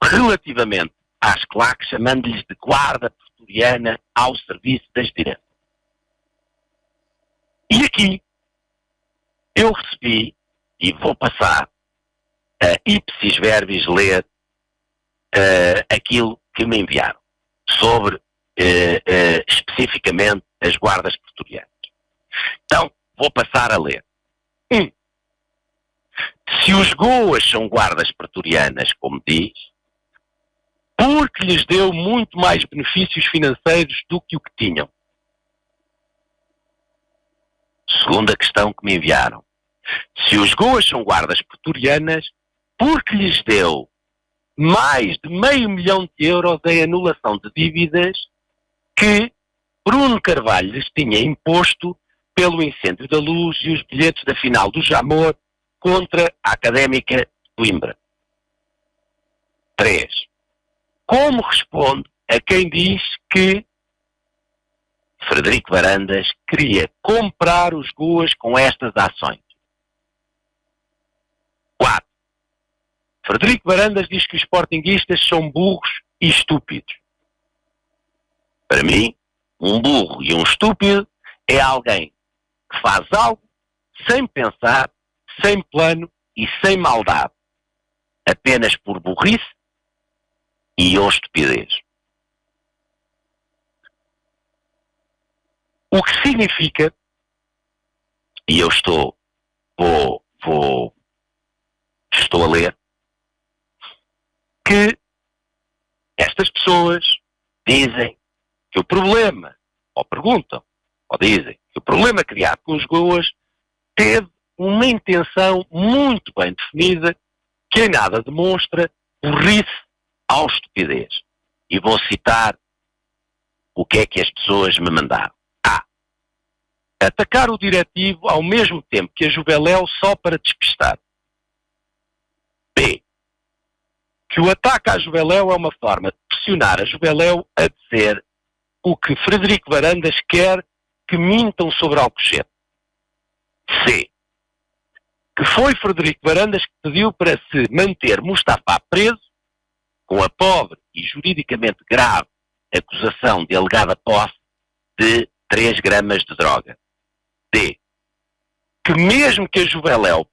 relativamente às claques, chamando-lhes de guarda pretoriana ao serviço das diretas. E aqui eu recebi, e vou passar a ipsis verbis ler aquilo que me enviaram sobre especificamente as guardas pretorianas. Então, vou passar a ler. 1. Se os Goas são guardas pretorianas, como diz, porque lhes deu muito mais benefícios financeiros do que o que tinham. Segunda questão que me enviaram. Se os Goas são guardas pretorianas, porque lhes deu mais de €500.000 em anulação de dívidas que Bruno Carvalho lhes tinha imposto pelo incêndio da Luz e os bilhetes da final do Jamor contra a Académica de Coimbra. 3. Como responde a quem diz que Frederico Varandas queria comprar os Goas com estas ações? 4. Frederico Varandas diz que os sportinguistas são burros e estúpidos. Para mim, um burro e um estúpido é alguém que faz algo sem pensar, sem plano e sem maldade, apenas por burrice e ou estupidez. O que significa, e eu estou a ler, que estas pessoas dizem que o problema, ou perguntam, ou dizem, que o problema criado com os Goas teve uma intenção muito bem definida que em nada demonstra burrice ou estupidez. E vou citar o que é que as pessoas me mandaram. A. Atacar o diretivo ao mesmo tempo que a Juveléu só para despistar. B. Que o ataque à Juveléu é uma forma de pressionar a Juveléu a dizer o que Frederico Varandas quer que mintam sobre Alcochete. C. Que foi Frederico Varandas que pediu para se manter Mustafa preso com a pobre e juridicamente grave acusação de alegada posse de 3 gramas de droga. D. Que mesmo que a Juveléu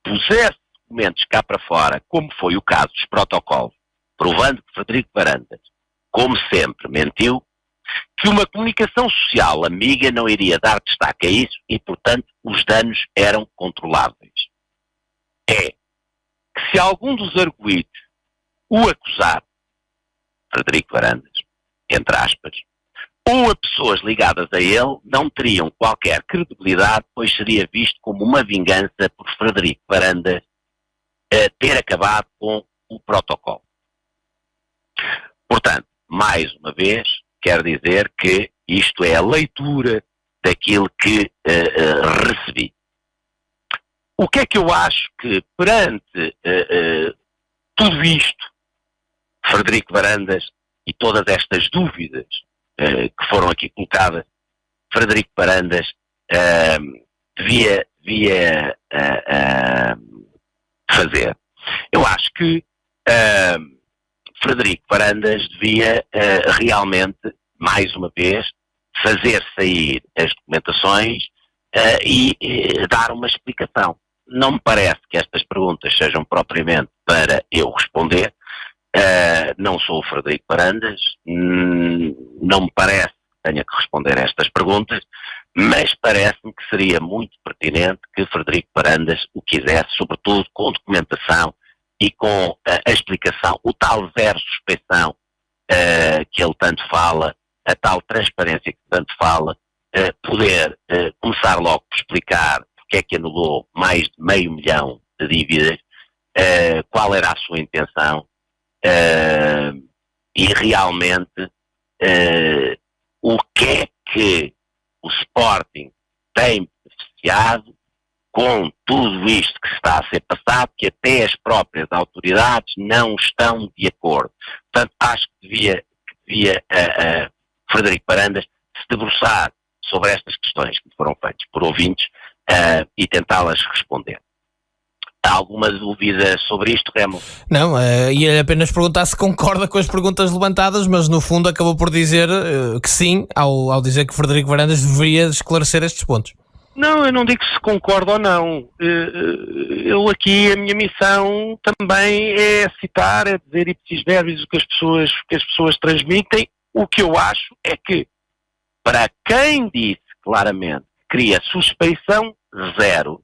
pusesse documentos cá para fora, como foi o caso dos protocolos, provando que Frederico Varandas, como sempre, mentiu, que uma comunicação social amiga não iria dar destaque a isso e, portanto, os danos eram controláveis. É que se algum dos arguidos o acusar, Frederico Varandas, entre aspas, ou a pessoas ligadas a ele, não teriam qualquer credibilidade, pois seria visto como uma vingança por Frederico Varandas ter acabado com o protocolo. Portanto, mais uma vez, quero dizer que isto é a leitura daquilo que recebi. O que é que eu acho que, perante tudo isto, Frederico Varandas e todas estas dúvidas que foram aqui colocadas, Frederico Varandas devia fazer? Eu acho que Frederico Varandas devia realmente, mais uma vez, fazer sair as documentações e dar uma explicação. Não me parece que estas perguntas sejam propriamente para eu responder. Não sou o Frederico Varandas, não me parece que tenha que responder a estas perguntas, mas parece-me que seria muito pertinente que Frederico Varandas o quisesse, sobretudo com documentação e com a explicação, o tal zero suspeição que ele tanto fala, a tal transparência que tanto fala, poder começar logo por explicar porque é que anulou mais de $500 milhão de dívidas, qual era a sua intenção e realmente o que é que o Sporting tem beneficiado com tudo isto que está a ser passado, que até as próprias autoridades não estão de acordo. Portanto, acho que devia Frederico Varandas se debruçar sobre estas questões que foram feitas por ouvintes e tentá-las responder. Há alguma dúvida sobre isto, Remo? Não, ia apenas perguntar se concorda com as perguntas levantadas, mas no fundo acabou por dizer que sim, ao dizer que Frederico Varandas deveria esclarecer estes pontos. Não, eu não digo se concordo ou não. Eu aqui, a minha missão também é citar, é dizer ipsis verbis o que as pessoas transmitem. O que eu acho é que, para quem disse claramente que queria suspeição zero,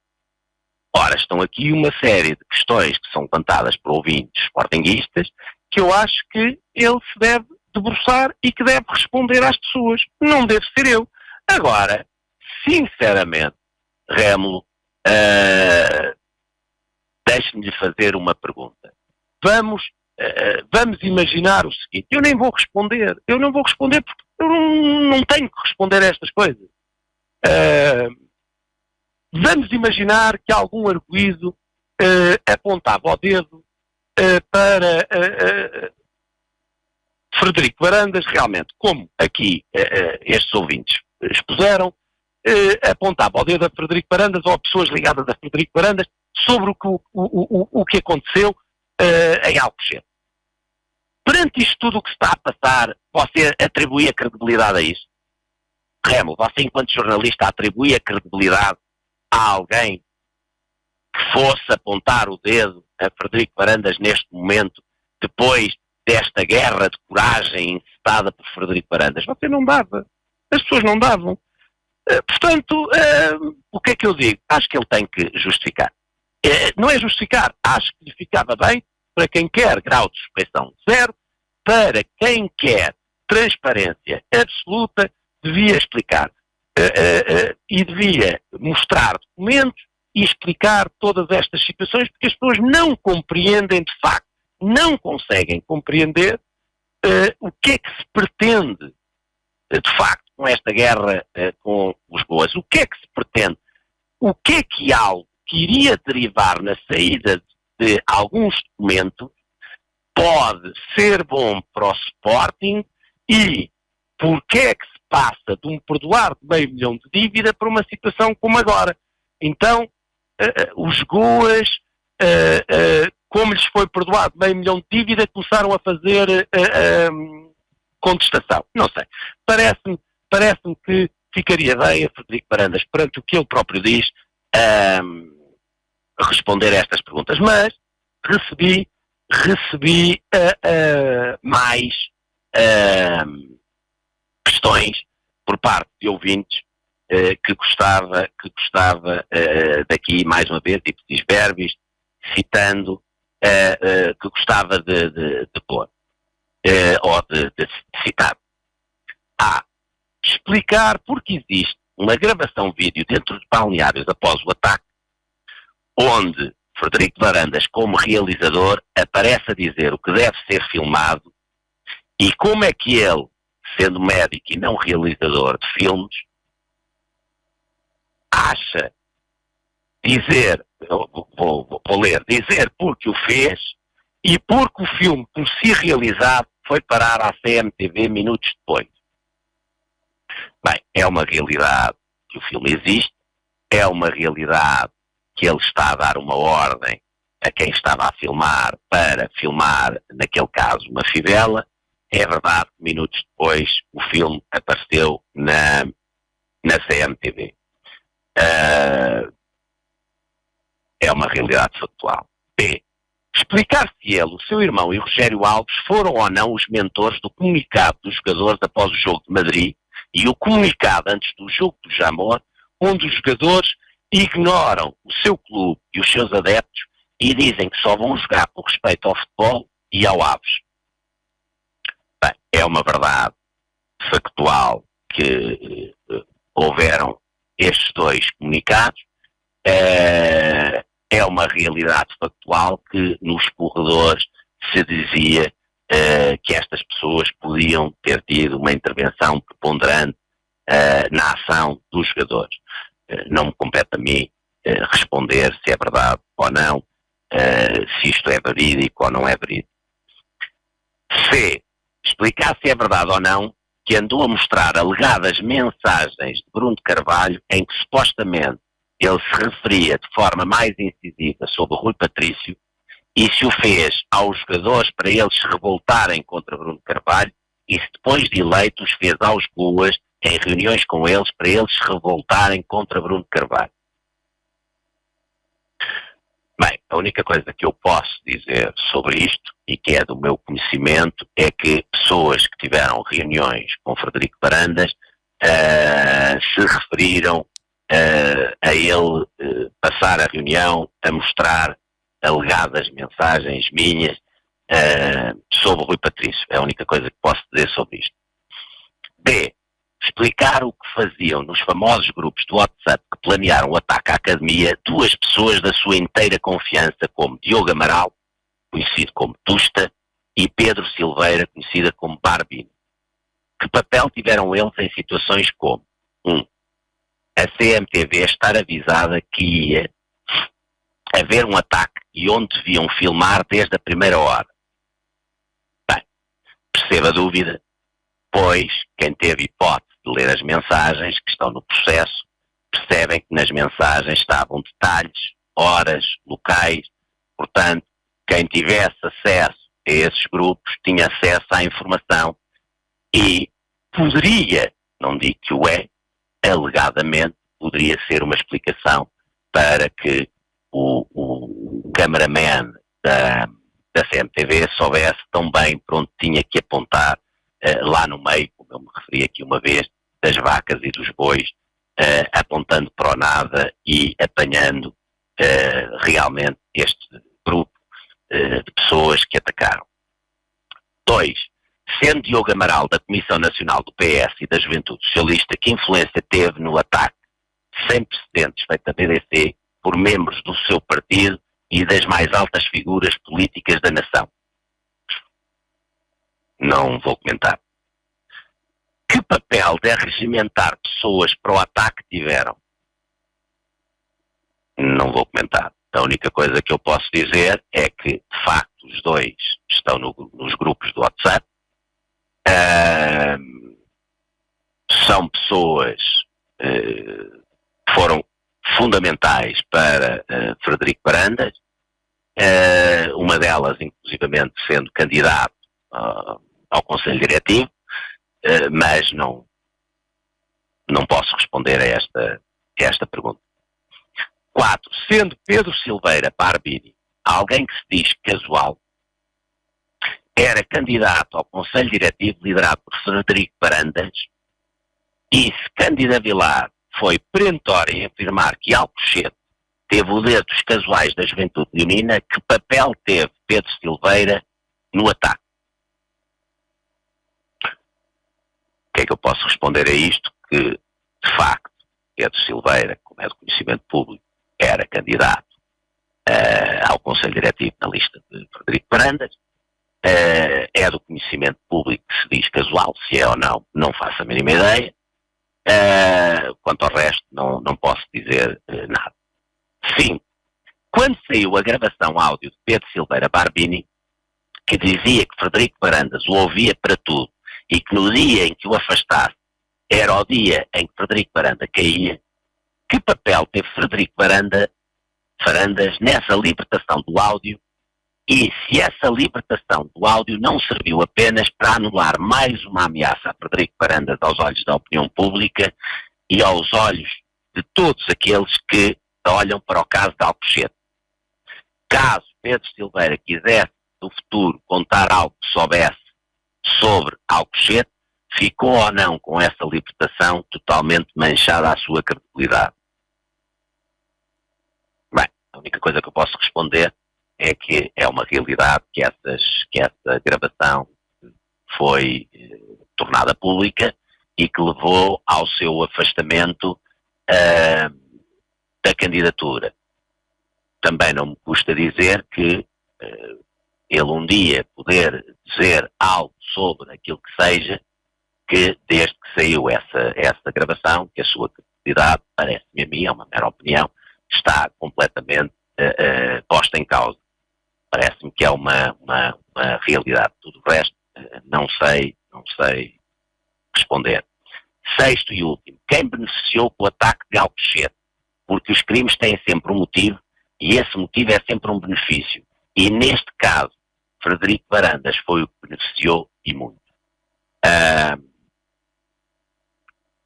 ora, estão aqui uma série de questões que são levantadas por ouvintes sportinguistas que eu acho que ele se deve debruçar e que deve responder às pessoas. Não deve ser eu. Agora, sinceramente, Rémulo, Deixe-me lhe fazer uma pergunta. Vamos imaginar o seguinte, eu nem vou responder, eu não vou responder porque eu não tenho que responder a estas coisas. Vamos imaginar que algum arguido apontava o dedo para Frederico Varandas, realmente, como aqui estes ouvintes expuseram, apontava o dedo a Frederico Varandas ou a pessoas ligadas a Frederico Varandas sobre o que aconteceu em Alcochete. Perante isto tudo o que está a passar, você atribui a credibilidade a isso? Remo, você enquanto jornalista atribui a credibilidade a alguém que fosse apontar o dedo a Frederico Varandas neste momento, depois desta guerra de coragem incitada por Frederico Varandas? Você não dava. As pessoas não davam. Portanto, o que é que eu digo? Acho que ele tem que justificar. Não é justificar. Acho que lhe ficava bem para quem quer grau de suspeição zero, para quem quer transparência absoluta, devia explicar. E devia mostrar documentos e explicar todas estas situações, porque as pessoas não compreendem de facto, não conseguem compreender o que é que se pretende de facto com esta guerra com os boas. O que é que se pretende? O que é que algo que iria derivar na saída de alguns documentos pode ser bom para o Sporting e porque é que se passa de um perdoar de $500 mil de dívida para uma situação como agora? Então, os Goas, como lhes foi perdoado $500 mil de dívida, começaram a fazer contestação. Não sei. Parece-me que ficaria bem a Frederico Varandas, perante o que ele próprio diz, responder a estas perguntas. Mas recebi mais questões por parte de ouvintes que gostava daqui, mais uma vez, ipsis verbis, citando, que gostava de pôr, ou de citar. Explicar porque existe uma gravação vídeo dentro de balneários após o ataque, onde Frederico Varandas, como realizador, aparece a dizer o que deve ser filmado e como é que ele, sendo médico e não realizador de filmes, acha dizer, vou ler, dizer porque o fez e porque o filme, por si realizado, foi parar à CMTV minutos depois. Bem, é uma realidade que o filme existe, é uma realidade que ele está a dar uma ordem a quem estava a filmar para filmar, naquele caso, uma fivela. É verdade que minutos depois o filme apareceu na CMTV. É uma realidade factual. B. Explicar se ele, o seu irmão e Rogério Alves foram ou não os mentores do comunicado dos jogadores após o jogo de Madrid e o comunicado antes do jogo do Jamor, onde os jogadores ignoram o seu clube e os seus adeptos e dizem que só vão jogar por respeito ao futebol e ao Aves. Bem, é uma verdade factual que houveram estes dois comunicados. É uma realidade factual que nos corredores se dizia que estas pessoas podiam ter tido uma intervenção preponderante na ação dos jogadores. Não me compete a mim responder se é verdade ou não, se isto é verídico ou não é verídico. C. Explicar se é verdade ou não que andou a mostrar alegadas mensagens de Bruno de Carvalho em que supostamente ele se referia de forma mais incisiva sobre Rui Patrício e se o fez aos jogadores para eles se revoltarem contra Bruno de Carvalho e se depois de eleitos fez aos Goas em reuniões com eles para eles se revoltarem contra Bruno de Carvalho. Bem, a única coisa que eu posso dizer sobre isto, e que é do meu conhecimento, é que pessoas que tiveram reuniões com Frederico Varandas se referiram a ele passar a reunião a mostrar alegadas mensagens minhas sobre o Rui Patrício. É a única coisa que posso dizer sobre isto. B. explicar o que faziam nos famosos grupos do WhatsApp que planearam o ataque à academia duas pessoas da sua inteira confiança, como Diogo Amaral, conhecido como Tusta, e Pedro Silveira, conhecida como Barbini. Que papel tiveram eles em situações como 1. A CMTV estar avisada que ia haver um ataque e onde deviam filmar desde a primeira hora? Bem, perceba a dúvida, pois quem teve hipótese de ler as mensagens que estão no processo percebem que nas mensagens estavam detalhes, horas, locais. Portanto, quem tivesse acesso a esses grupos tinha acesso à informação e poderia, não digo que o é, alegadamente poderia ser uma explicação para que o cameraman da CMTV soubesse tão bem para onde tinha que apontar lá no meio, como eu me referi aqui uma vez, das vacas e dos bois, apontando para o nada e apanhando realmente este grupo de pessoas que atacaram. 2. Sendo Diogo Amaral da Comissão Nacional do PS e da Juventude Socialista, que influência teve no ataque sem precedentes feito à BBC por membros do seu partido e das mais altas figuras políticas da nação? Não vou comentar. Que papel de arregimentar pessoas para o ataque tiveram? Não vou comentar. A única coisa que eu posso dizer é que, de facto, os dois estão nos grupos do WhatsApp. São pessoas que foram fundamentais para Frederico Varandas, uma delas, inclusivamente, sendo candidato ao Conselho Diretivo, mas não posso responder a esta pergunta. 4. Sendo Pedro Silveira Barbini alguém que se diz casual, era candidato ao Conselho Diretivo liderado por Frederico Varandas e se Cândida Vilar foi perentória em afirmar que Alcochete teve o dedo dos casuais da Juventude Leonina, que papel teve Pedro Silveira no ataque? O que é que eu posso responder a isto? Que, de facto, Pedro Silveira, como é de conhecimento público, era candidato ao Conselho Diretivo na lista de Frederico Varandas. É do conhecimento público que se diz casual, se é ou não faço a mínima ideia. Quanto ao resto, não posso dizer nada. 5. Quando saiu a gravação áudio de Pedro Silveira Barbini, que dizia que Frederico Varandas o ouvia para tudo e que no dia em que o afastasse era o dia em que Frederico Varandas caía, que papel teve Frederico Varandas nessa libertação do áudio, e se essa libertação do áudio não serviu apenas para anular mais uma ameaça a Frederico Varandas aos olhos da opinião pública e aos olhos de todos aqueles que olham para o caso de Alcochete. Caso Pedro Silveira quisesse no futuro contar algo que soubesse sobre Alcochete, ficou ou não com essa libertação totalmente manchada a sua credibilidade? Bem, a única coisa que eu posso responder é que é uma realidade que essa gravação foi tornada pública e que levou ao seu afastamento da candidatura. Também não me custa dizer que ele um dia poder dizer algo sobre aquilo que seja, que desde que saiu essa gravação, que a sua credibilidade, parece-me a mim, é uma mera opinião, está completamente posta em causa. Parece-me que é uma realidade. Tudo o resto não sei responder. 6º e último, quem beneficiou com o ataque de Alcochete? Porque os crimes têm sempre um motivo e esse motivo é sempre um benefício. E neste caso, Frederico Varandas foi o que beneficiou e muito.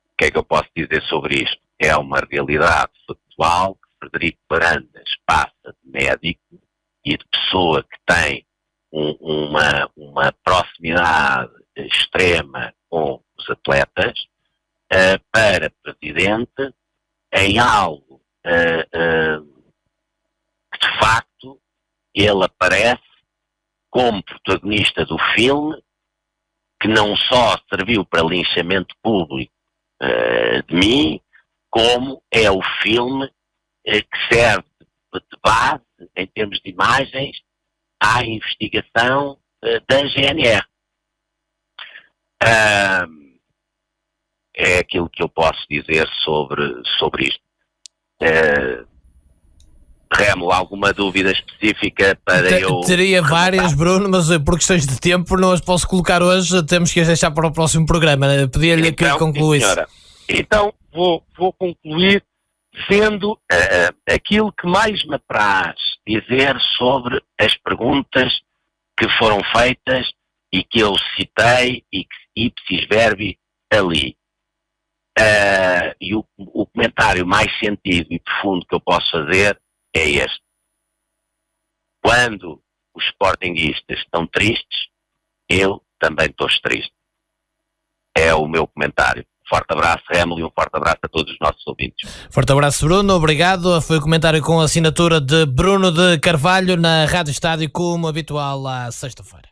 O que é que eu posso dizer sobre isto? É uma realidade factual que Frederico Varandas passa de médico e de pessoa que tem uma proximidade extrema com os atletas para presidente em algo que de facto ele aparece como protagonista do filme, que não só serviu para linchamento público de mim, como é o filme que serve de base, em termos de imagens, à investigação da GNR. É aquilo que eu posso dizer sobre isto. Remo, alguma dúvida específica para eu... Teria várias, Bruno, mas por questões de tempo não as posso colocar hoje, temos que as deixar para o próximo programa. Pedia-lhe que concluísse. Então, vou concluir sendo aquilo que mais me apraz dizer sobre as perguntas que foram feitas e que eu citei e que ipsis verbi ali. E o comentário mais sentido e profundo que eu posso fazer é este. Quando os sportinguistas estão tristes, eu também estou triste. É o meu comentário. Forte abraço, Remo, e um forte abraço a todos os nossos ouvintes. Forte abraço, Bruno. Obrigado. Foi o comentário com a assinatura de Bruno de Carvalho na Rádio Estádio, como habitual, à sexta-feira.